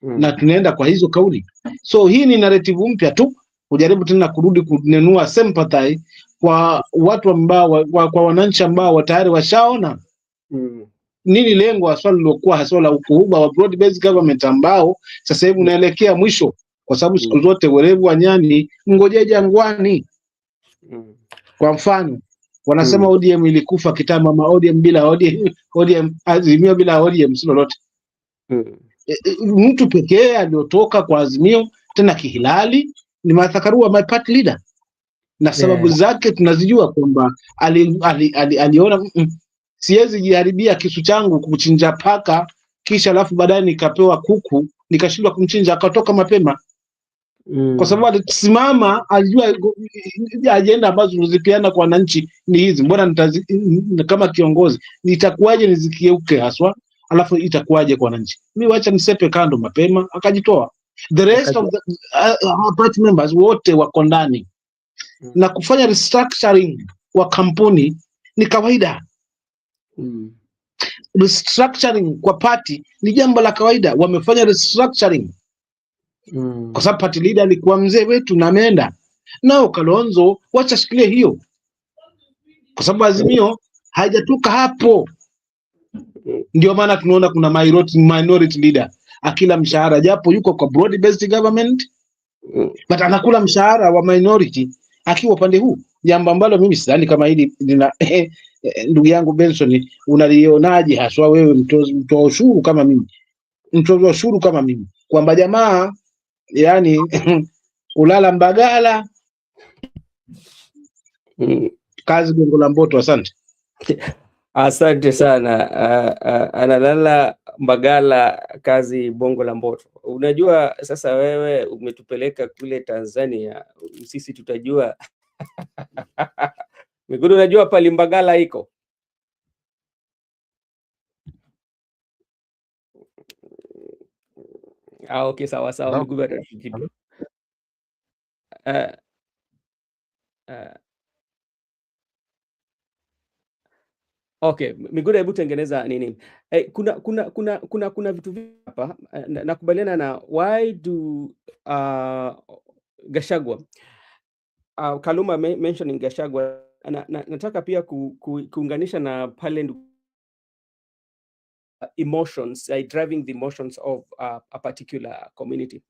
na tunaenda kwa hizo kauli. So hii ni narrative mpya tu, kujaribu tena kurudi kunenua sympathy kwa watu ambao kwa wananchi ambao tayari washaona nini lengo haswa lilokuwa haswa la ukuhuba wa broad based government ambao sasa hivi unaelekea mwisho, kwa sababu siku zote werevu wa nyani ngojea jangwani. Kwa mfano wanasema ODM ilikufa kitambo, ama ODM bila ODM Azimio bila ODM si lolote. Mtu pekee aliotoka kwa Azimio tena kihilali ni Martha Karua, my party leader, na sababu zake tunazijua kwamba aliona siwezi jiharibia kisu changu kuchinja paka kisha alafu baadaye nikapewa kuku nikashindwa kumchinja, akatoka mapema. kwa sababu alisimama, alijua ajenda ambazo tulizipeana kwa wananchi ni hizi. Mbona kama kiongozi nitakuwaje nizikieuke haswa, alafu itakuwaje kwa wananchi? Mimi wacha nisepe kando mapema, akajitoa. The rest of the party members wote wako ndani na kufanya restructuring kwa kampuni ni kawaida. Restructuring kwa party ni jambo la kawaida, wamefanya restructuring kwa sababu party leader alikuwa mzee wetu na ameenda nao. Kalonzo wacha shikilie hiyo, kwa sababu Azimio haijatoka hapo. Ndio maana tunaona kuna minority leader akila mshahara, japo yuko kwa broad based government but anakula mshahara wa minority akiwa upande huu, jambo ambalo mimi sidhani kama hili lina ndugu yangu Benson, unalionaje haswa wewe mtoa ushuru kama mimi, mtoa ushuru kama mimi, kwamba jamaa yani ulala Mbagala kazi Gongo la Mboto. Asante. Asante sana. Analala Mbagala kazi Bongo la Mboto. Unajua sasa wewe umetupeleka kule Tanzania, sisi tutajua Migudu, unajua pali Mbagala iko? Okay, sawa sawa Migudu atakujibu. Okay, Migudu, hebu tengeneza nini? Kuna vitu hapa nakubaliana na why do Gachagua Kaluma mentioning Gachagua, nataka pia kuunganisha na pale emotions, driving the emotions of a particular community,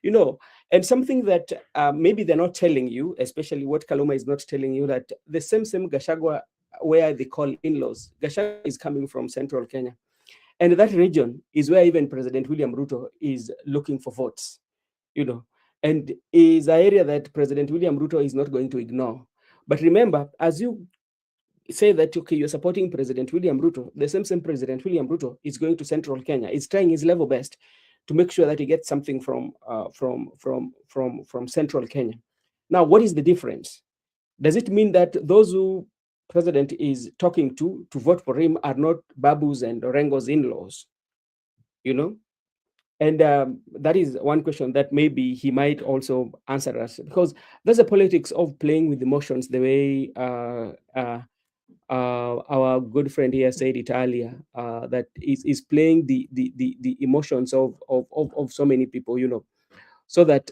you know, and something that maybe they're not telling you, especially what Kaluma is not telling you, that the same Gachagua where they call in-laws, Gachagua is coming from central Kenya, and that region is where even President William Ruto is looking for votes, you know, and is an area that President William Ruto is not going to ignore. But remember, as you say that, okay, you're supporting President William Ruto, the same President William Ruto is going to central Kenya, is trying his level best to make sure that he gets something from central Kenya. Now, what is the difference? Does it mean that those who President is talking to vote for him are not Babu's and Orengo's in-laws? You know, and that is one question that maybe he might also answer us, because there's a politics of playing with emotions, the way our good friend here said it earlier, that is playing the emotions of so many people, you know, so that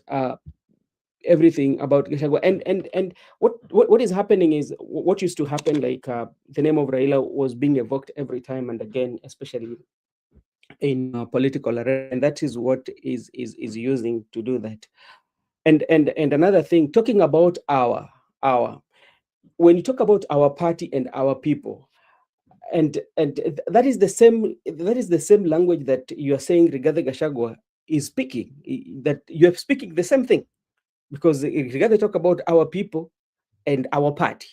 everything about Gachagua and what is happening is what used to happen, like the name of Raila was being evoked every time and again, especially in political arena, and that is what is using to do that. And another thing, talking about our when you talk about our party and our people, and that is the same language that you are saying Rigathi Gachagua is speaking, that you are speaking the same thing, because Rigathi talk about our people and our party,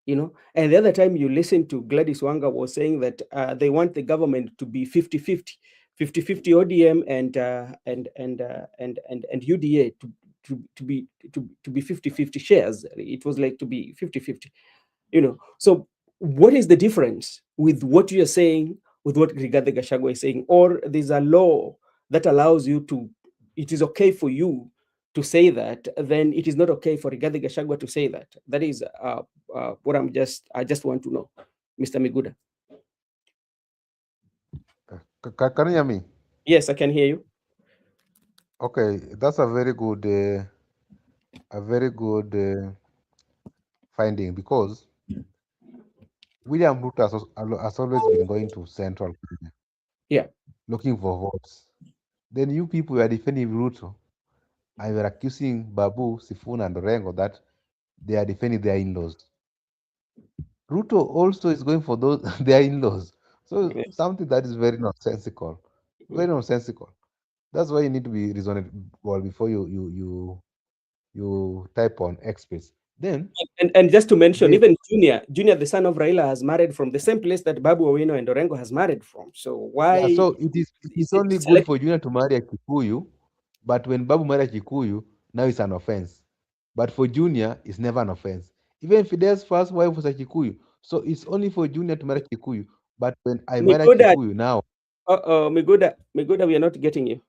you know. And the other time you listen to Gladys Wanga was saying that they want the government to be 50-50 ODM and UDA to be 50-50 shares. It was like to be 50-50, you know. So what is the difference with what you are saying with what Rigathi Gachagua is saying? Or there's a law that allows you to, it is okay for you to say that, then it is not okay for Rigathi Gachagua to say that. That is what I just want to know, Mr. Miguda. Can you hear me? Yes, I can hear you. Okay, that's a very good finding, because William Ruto has always been going to central Kenya, yeah, looking for votes. Then you people are defending Ruto, and you're accusing Babu, Sifuna, and Orengo that they are defending their in-laws. Ruto also is going for those their in-laws. So yeah. something that is very nonsensical. Very nonsensical. That's why you need to be reasonable before you type on experts. Then and just to mention, even Junior, the son of Raila, has married from the same place that Babu Owino and Orengo has married from. So why? Yeah, so it is only good for Junior to marry a Kikuyu, but when Babu married a Kikuyu, now it's an offense. But for Junior, it's never an offense. Even Fidel's first wife was a Kikuyu. So it's only for Junior to marry Kikuyu. But when I marry Miguda, Kikuyu now. Miguda, we are not getting you.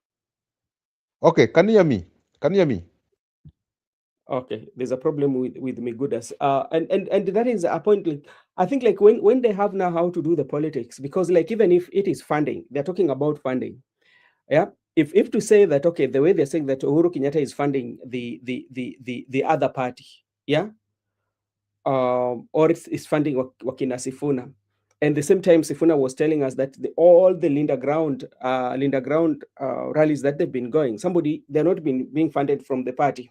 Okay, can you hear me? Can you hear me? Okay, there's a problem with Migudas. And that is a point. Like, I think like when they have now how to do the politics, because like even if it is funding, they're talking about funding. Yeah. If to say that, okay, the way they're saying that Uhuru Kenyatta is funding the other party, yeah, or it's funding Wakina Sifuna. And the same time, Sifuna was telling us that all the Linda Ground rallies that they've been going, they're not being funded from the party.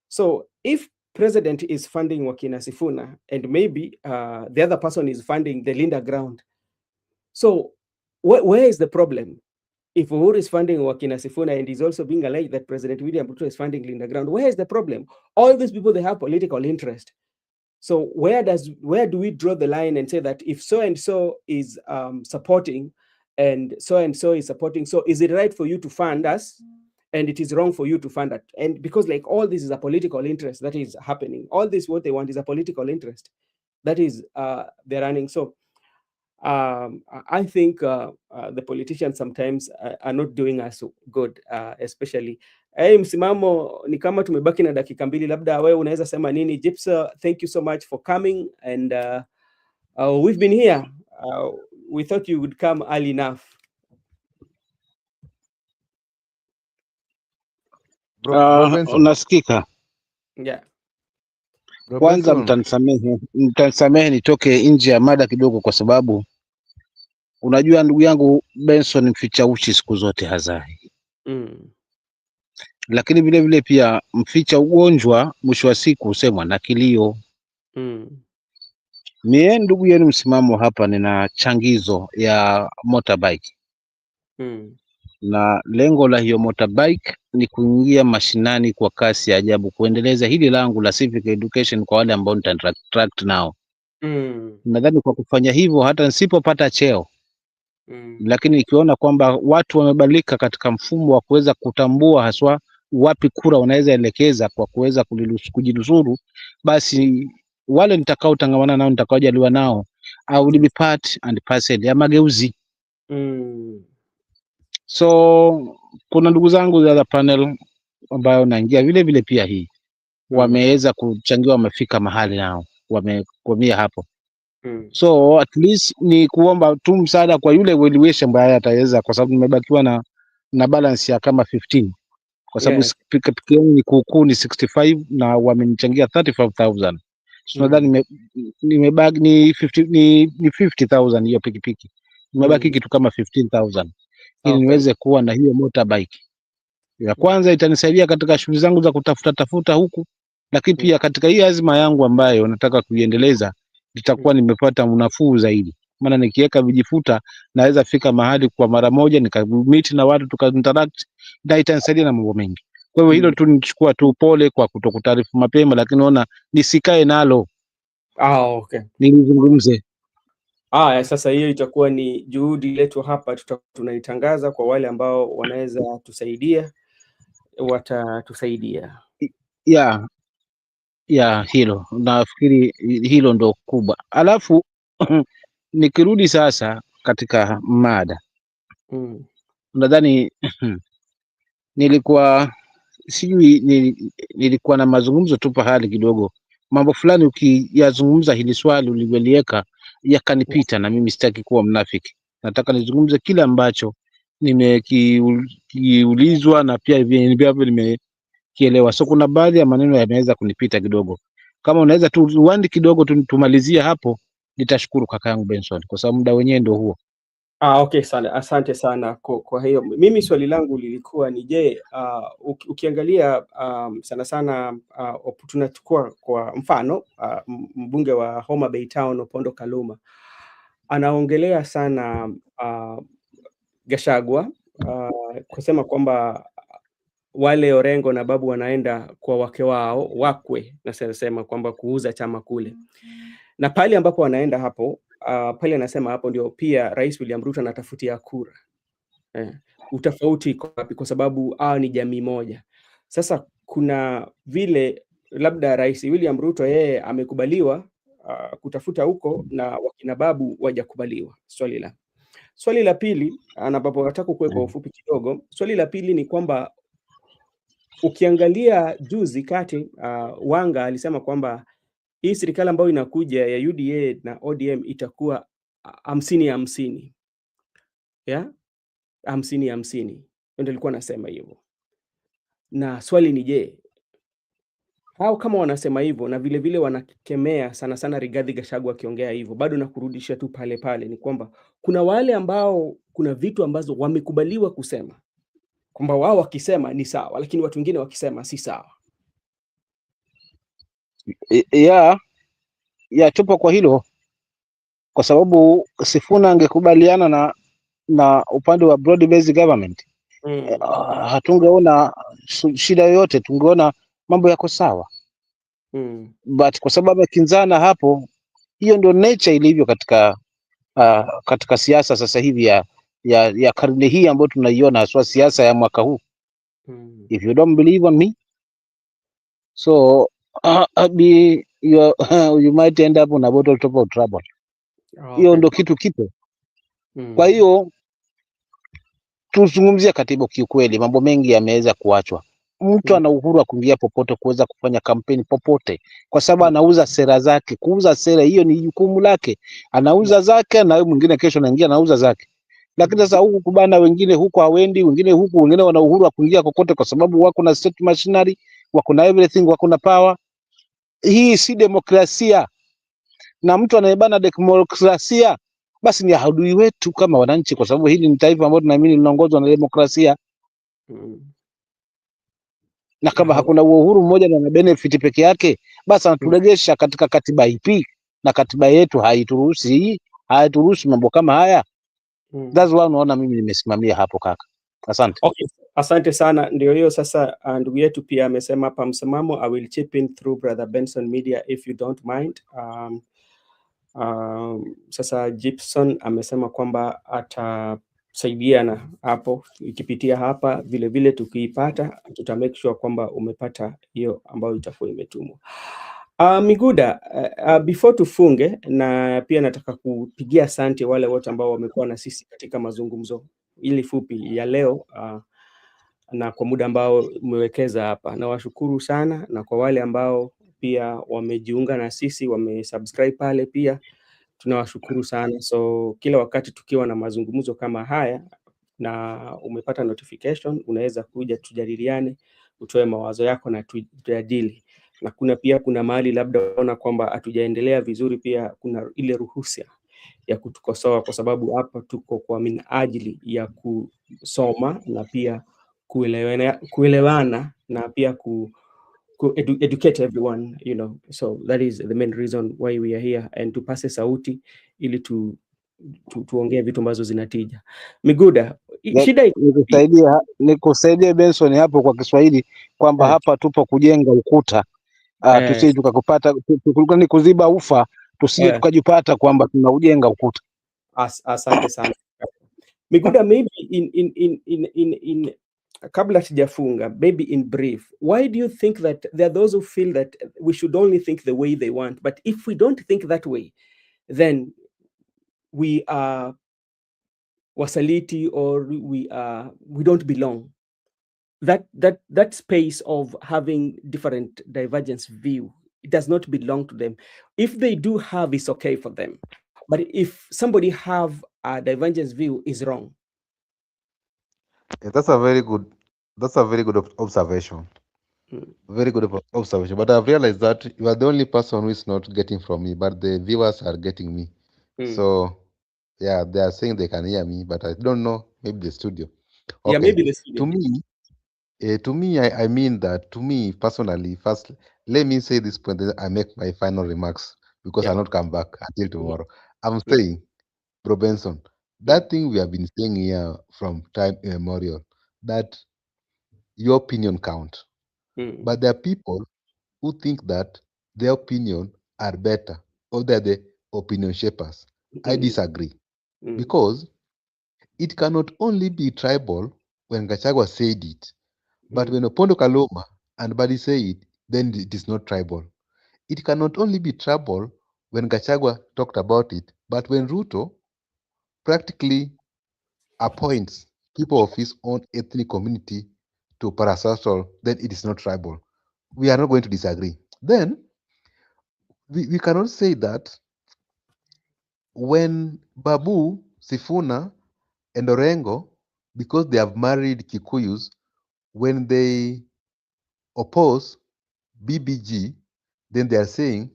So if president is funding Wakina Sifuna and maybe the other person is funding the Linda Ground, so where is the problem? If Uhuru is funding Wakina Sifuna and is also being alleged that President William Ruto is funding Linda Ground, where is the problem? All these people, they have political interest. So where do we draw the line and say that if so and so is supporting and so is supporting, so is it right for you to fund us and it is wrong for you to fund that? And because like all this is a political interest that is happening. All this, what they want is a political interest that is they're running. So I think the politicians sometimes are not doing us good, especially msimamo ni kama tumebaki na dakika mbili, labda wewe unaweza sema nini? Gypsy, thank you so much for coming, and we've been here. We thought you would come early enough. Bro Benson. Unasikika? Yeah. Bro Kwanza Benson. mtanisamehe nitoke nje ya mada kidogo, kwa sababu unajua ndugu yangu Benson, mficha uchi siku zote hazai. Lakini vile vile pia mficha ugonjwa mwisho wa siku husemwa na kilio. Mie ndugu yenu msimamo hapa, nina changizo ya motorbike. Na lengo la hiyo motorbike ni kuingia mashinani kwa kasi ya ajabu, kuendeleza hili langu la civic education kwa wale ambao nitatract nao. Nadhani kwa kufanya hivyo hata nisipopata cheo, lakini ikiona kwamba watu wamebadilika katika mfumo wa kuweza kutambua haswa wapi kura wanaweza elekeza kwa kuweza kujinusuru, basi wale nitakao tangamana nao, nitakaojaliwa nao, I will be part and parcel ya mageuzi. So kuna ndugu zangu za panel ambayo naingia vile vile pia hii wameweza kuchangiwa, wamefika mahali nao wamekomia hapo. So at least ni kuomba tu msaada kwa yule weliwesha ambaye ataweza, kwa sababu nimebakiwa na balance ya kama 15, kwa sababu pikipiki yangu ni kuukuu ni 65 na wamenichangia 35,000. So nadhani nimebaki ni 50,000 hiyo pikipiki. Nimebaki kitu kama 15,000 ili niweze kuwa na hiyo motorbike. Ya kwanza itanisaidia katika shughuli zangu za tafuta huku, lakini pia katika hii azma yangu ambayo nataka kuiendeleza nitakuwa nimepata unafuu zaidi. Maana nikiweka vijifuta naweza fika mahali kwa mara moja nikameet na watu tukainteract, na itanisaidia na mambo mengi. Kwa hivyo hilo tu nichukua tu pole kwa kutokutaarifu mapema, lakini naona nisikae nalo. Okay. Nilizungumze. Sasa hiyo itakuwa ni juhudi letu hapa, tunaitangaza kwa wale ambao wanaweza tusaidia, watatusaidia. Hilo nafikiri hilo ndo kubwa. Alafu nikirudi sasa katika mada, nadhani nilikuwa na mazungumzo tu pahali kidogo, mambo fulani ukiyazungumza, hili swali ulivyoliweka yakanipita, na mimi sitaki kuwa mnafiki. Nataka nizungumze kile ambacho nimekiulizwa na pia ambavyo nimekielewa. So kuna baadhi ya maneno yameweza kunipita kidogo. Kama unaweza tu uandi kidogo tumalizie hapo, nitashukuru kaka yangu Benson, kwa sababu muda wenyewe ndio huo. Okay sana, asante sana. Kwa hiyo mimi swali langu lilikuwa ni je, ukiangalia sana sana tunachukua kwa mfano mbunge wa Homa Bay Town Opondo Kaluma anaongelea sana Gachagua kusema kwamba wale Orengo na Babu wanaenda kwa wake wao wakwe, na sema kwamba kuuza chama kule, na pale ambapo wanaenda hapo pale anasema hapo ndio pia Rais William Ruto anatafutia kura. Utofauti iko wapi? Kwa sababu ni jamii moja. Sasa kuna vile labda Rais William Ruto yeye amekubaliwa kutafuta huko na wakina babu wajakubaliwa. Swali la pili, ambapo nataka kuwe kwa ufupi kidogo. Swali la pili ni kwamba ukiangalia juzi kati, Wanga alisema kwamba hii serikali ambayo inakuja ya UDA na ODM itakuwa 50-50. Ya? 50-50. Ndio alikuwa anasema hivyo. Na swali ni je, hao kama wanasema hivyo na vile vile wanakemea sana sana Rigathi Gachagua akiongea hivyo, bado na kurudisha tu pale pale ni kwamba kuna wale ambao kuna vitu ambazo wamekubaliwa kusema kwamba wao wakisema ni sawa, lakini watu wengine wakisema si sawa. Tupo kwa hilo, kwa sababu Sifuna angekubaliana na upande wa broad based government, hatungeona shida yoyote, tungeona mambo yako sawa. But kwa sababu kinzana hapo, hiyo ndio nature ilivyo katika siasa sasa hivi ya karne hii ambayo tunaiona, haswa siasa ya mwaka huu. If you don't believe on me, so you might end up on a bottle top of trouble. Hiyo ndo kitu kipo. Kwa hiyo tuzungumzia katiba. Kiukweli mambo mengi yameweza kuachwa. Mtu ana uhuru wa kuingia popote kuweza kufanya kampeni popote, kwa sababu anauza sera zake. Kuuza sera hiyo ni jukumu lake, anauza zake, na mwingine kesho anaingia anauza zake. Lakini sasa huku kubana, wengine huku hawendi, wengine huku, wengine wana uhuru wa kuingia kokote kwa sababu wako na state machinery, wako na everything, wako na power. Hii si demokrasia, na mtu anayebana demokrasia basi ni adui wetu kama wananchi, kwa sababu hili ni taifa ambalo tunaamini linaongozwa na demokrasia. Na kama hakuna uhuru mmoja na benefit peke yake, basi anaturegesha katika katiba ipi? Na katiba yetu haituruhusu mambo kama haya. That's why unaona mimi nimesimamia hapo kaka. Asante. Okay, asante sana. Ndio hiyo sasa, ndugu yetu pia amesema hapa msimamo. I will chip in through Brother Benson Media if you don't mind. Sasa Gibson amesema kwamba atasaidiana hapo ikipitia hapa, vile vile tukiipata tuta make sure kwamba umepata hiyo ambayo itakuwa imetumwa. Miguda, before tufunge, na pia nataka kupigia asante wale wote ambao wamekuwa na sisi katika mazungumzo ili fupi ya leo, na kwa muda ambao umewekeza hapa, na washukuru sana. Na kwa wale ambao pia wamejiunga na sisi, wamesubscribe pale pia, tunawashukuru sana. So kila wakati tukiwa na mazungumzo kama haya na umepata notification, unaweza kuja tujadiliane, utoe mawazo yako na tujadili. Na kuna mahali labda unaona kwamba hatujaendelea vizuri, pia kuna ile ruhusa ya kutukosoa, kwa sababu hapa tuko kwa minajili ya kusoma na pia kuelewana na pia educate everyone, you know. So that is the main reason why we are here, and tupase sauti ili tuongee vitu ambazo zinatija. Miguda, shida nikusaidie Benson hapo kwa Kiswahili kwamba hapa tupo kujenga ukuta, tusije tukakupata ni kuziba ufa, tusije tukajipata kwamba tunaujenga ukuta. Asante sana Miguda. Maybe in kabla sijafunga, maybe in brief, why do you think that there are those who feel that we should only think the way they want, but if we don't think that way, then we are wasaliti, or we don't belong? That space of having different divergence view, it does not belong to them. If they do have, it's okay for them, but if somebody have a divergence view, is wrong. That's a very good observation. Very good observation. But I've realized that you are the only person who is not getting from me, but the viewers are getting me. So yeah, they are saying they can hear me, but I don't know, maybe the studio. Okay. Yeah, maybe the studio. To me, I mean that, to me personally, first, let me say this point, then I make my final remarks, because I'll not come back until tomorrow. I'm saying, Bro Benson, that thing we have been saying here from time immemorial, that your opinion count. But there are people who think that their opinion are better, or they're the opinion shapers. I disagree. Because it cannot only be tribal when Gachagua said it, but when Opondo Kaloma and Badi say it, then it is not tribal. It cannot only be tribal when Gachagua talked about it, but when Ruto practically appoints people of his own ethnic community to parasocial, then it is not tribal. We are not going to disagree. Then we cannot say that when Babu, Sifuna, and Orengo, because they have married Kikuyus, when they oppose BBG, then they are saying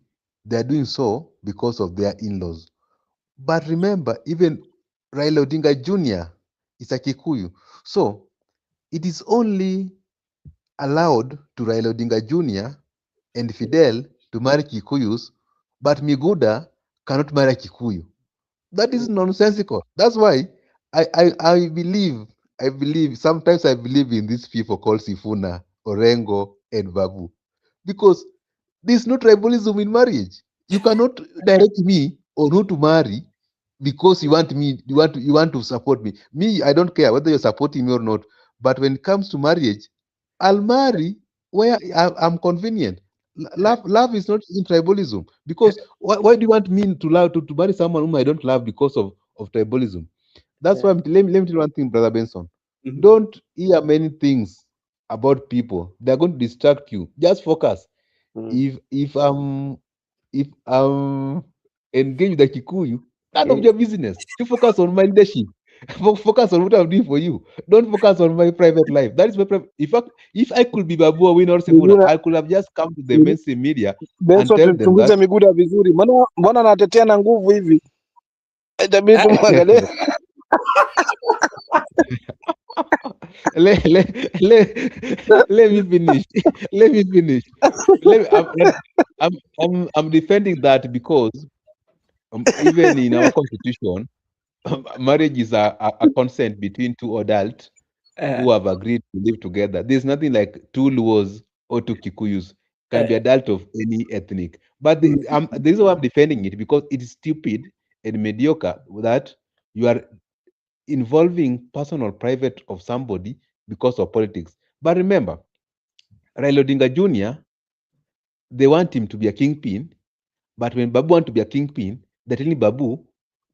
they are doing so because of their in-laws. But remember, even Raila Odinga Jr. is a Kikuyu. So it is only allowed to Raila Odinga Jr. and Fidel to marry Kikuyus, but Miguda cannot marry a Kikuyu. That is nonsensical. That's why I believe sometimes I believe in these people called Sifuna, Orengo, and Babu. Because there's no tribalism in marriage. You cannot direct me on who to marry because you want to support me. Me, I don't care whether you're supporting me or not. But when it comes to marriage, I'll marry where I'm convenient. Love is not in tribalism. Because why do you want me to love to marry someone whom I don't love because of tribalism? That's Yeah. why let me tell you one thing, Brother Benson. Mhm. Don't hear many things about people. They're going to distract you. Just focus. Mm. If I'm engaged with the Kikuyu, none of Mm. your business. You focus on my leadership. Focus on what I'm doing for you. Don't focus on my private life. That is my private. If I could be Babu Owino or Sifuna, Miguna, I could have just come to the mainstream media and Benson, tell them that tumchunguze Miguda vizuri, mbona anatetea na nguvu hivi? Itabidi Ah, tumwangalie. let, let, let me finish. Let me finish. Let me, I'm defending that because even in our constitution, marriage is a consent between two adults uh, who have agreed to live together. There's nothing like two Luos or two Kikuyus. Can uh, be adult of any ethnic. But the reason why I'm defending it because it is stupid and mediocre that you are involving personal private of somebody because of politics. But remember, Raila Odinga Jr., they want him to be a kingpin, but when Babu want to be a kingpin, they're telling Babu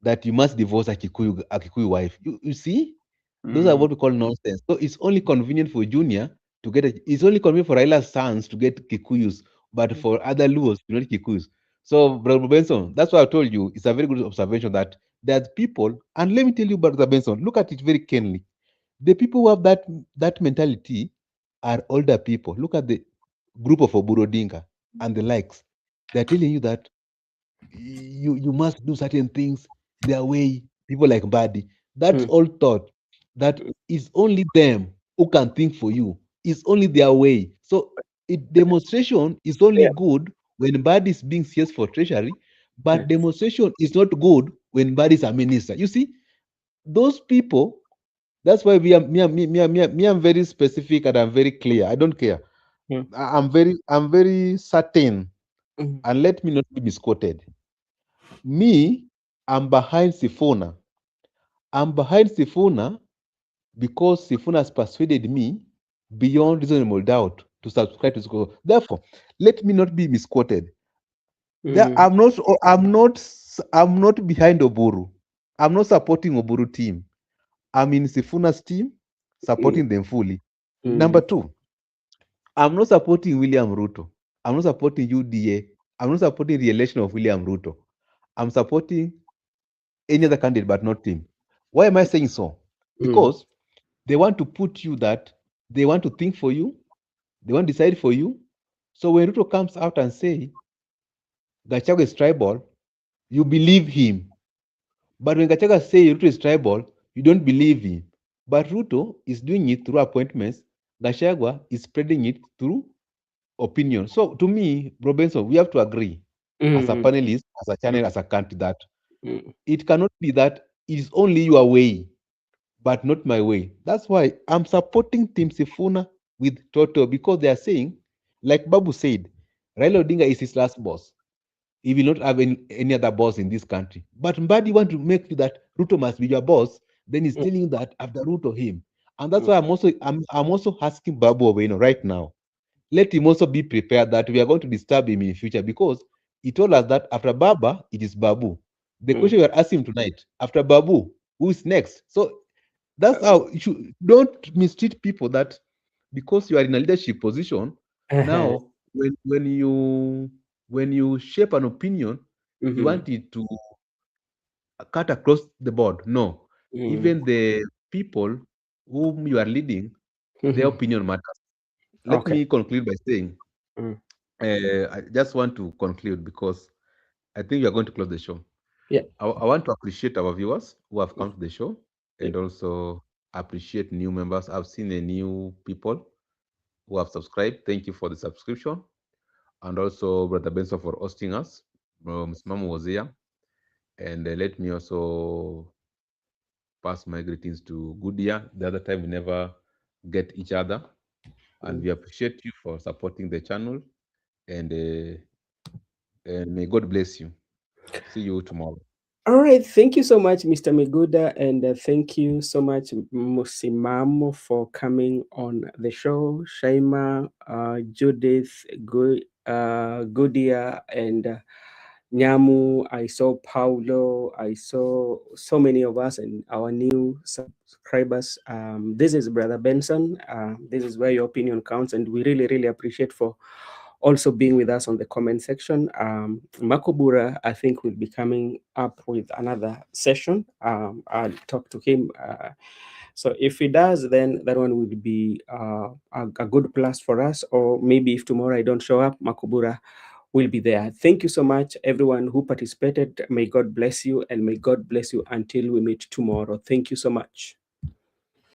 that you must divorce a Kikuyu wife. You see? Those are mm, what we call nonsense. So it's only convenient for Junior to get it's only convenient for Raila's sons to get Kikuyus, but for other Luos to not Kikuyus. So, Brother Benson, that's why I told you it's a very good observation that there's people, and let me tell you, Brother Benson, look at it very keenly. The people who have that mentality are older people. Look at the group of Oburu Dinka and the likes. They're telling you that you must do certain things their way. People like Badi, that's mm, all thought that it's only them who can think for you. It's only their way. So demonstration is only yeah. good when Badi is being CS for treasury, Yeah. but demonstration is not good when Badi is a minister. You see, those people. That's why I'm very specific and I'm very clear. I don't care. Mm, I'm very certain, mm, and let me not be misquoted. Me, I'm behind Sifuna. I'm behind Sifuna because Sifuna has persuaded me beyond reasonable doubt to subscribe to school. Therefore, let me not be misquoted. mm, I'm not behind Oburu. I'm not supporting Oburu team. I'm in Sifuna's team, mm, supporting them fully. Number mm, two, I'm not supporting William Ruto. I'm not supporting UDA. I'm not supporting the election of William Ruto. I'm supporting any other candidate but not him. Why am I saying so? mm, Because they want to put you that they want to think for you, they want to decide for you. So when Ruto comes out and say Gachagua is tribal, you believe him. But when Gachagua say Ruto is tribal, you don't believe him. But Ruto is doing it through appointments. Gachagua is spreading it through opinion. So to me, Robinson, we have to agree as a mm, panelist, as a channel, as a country that mm, it cannot be that it is only your way, but not my way. That's why I'm supporting Team Sifuna with Toto because they are saying, like Babu said, Raila Odinga is his last boss. He will not have any other boss in this country. But Mbadi want to make you that Ruto must be your boss, then he's mm, telling you that after Ruto him. And that's mm, why I'm also asking Babu Owino right now. let him also be prepared that we are going to disturb him in future, because he told us that after Baba, it is Babu. The Mm. question we are asking him tonight, after Babu, who is next? So that's Uh, how you should, don't mistreat people that because you are in a leadership position. uh-huh. Now, when you shape an opinion, you Mm-hmm. want it to cut across the board. No, Mm. even the people whom you are leading, their Mm-hmm. opinion matters. Let Okay. me conclude by saying, Mm. I just want to conclude because I think we are going to close the show. Yeah. I want to appreciate our viewers who have Mm. come to the show, Yeah. and also appreciate new members. I've seen a new people who have subscribed. Thank you for the subscription. And also Brother Benson for hosting us. Ms. Mama was here. And let me also pass my greetings to Goodia. The other time we never get each other. And Mm. we appreciate you for supporting the channel. And may God bless you. See you tomorrow. All right. Thank you so much, Mr. Miguda, and thank you so much, Musimamo, for coming on the show. Shaima, Judith, Gudia, and Nyamu. I saw Paulo. I saw so many of us and our new subscribers. This is Brother Benson. This is where your opinion counts, and we really, really appreciate for also being with us on the comment section. Makobura, I think, will be coming up with another session. I'll talk to him. So if he does, then that one will be a good plus for us. Or maybe if tomorrow I don't show up, Makobura will be there. Thank you so much, everyone who participated. May God bless you, and may God bless you until we meet tomorrow. Thank you so much.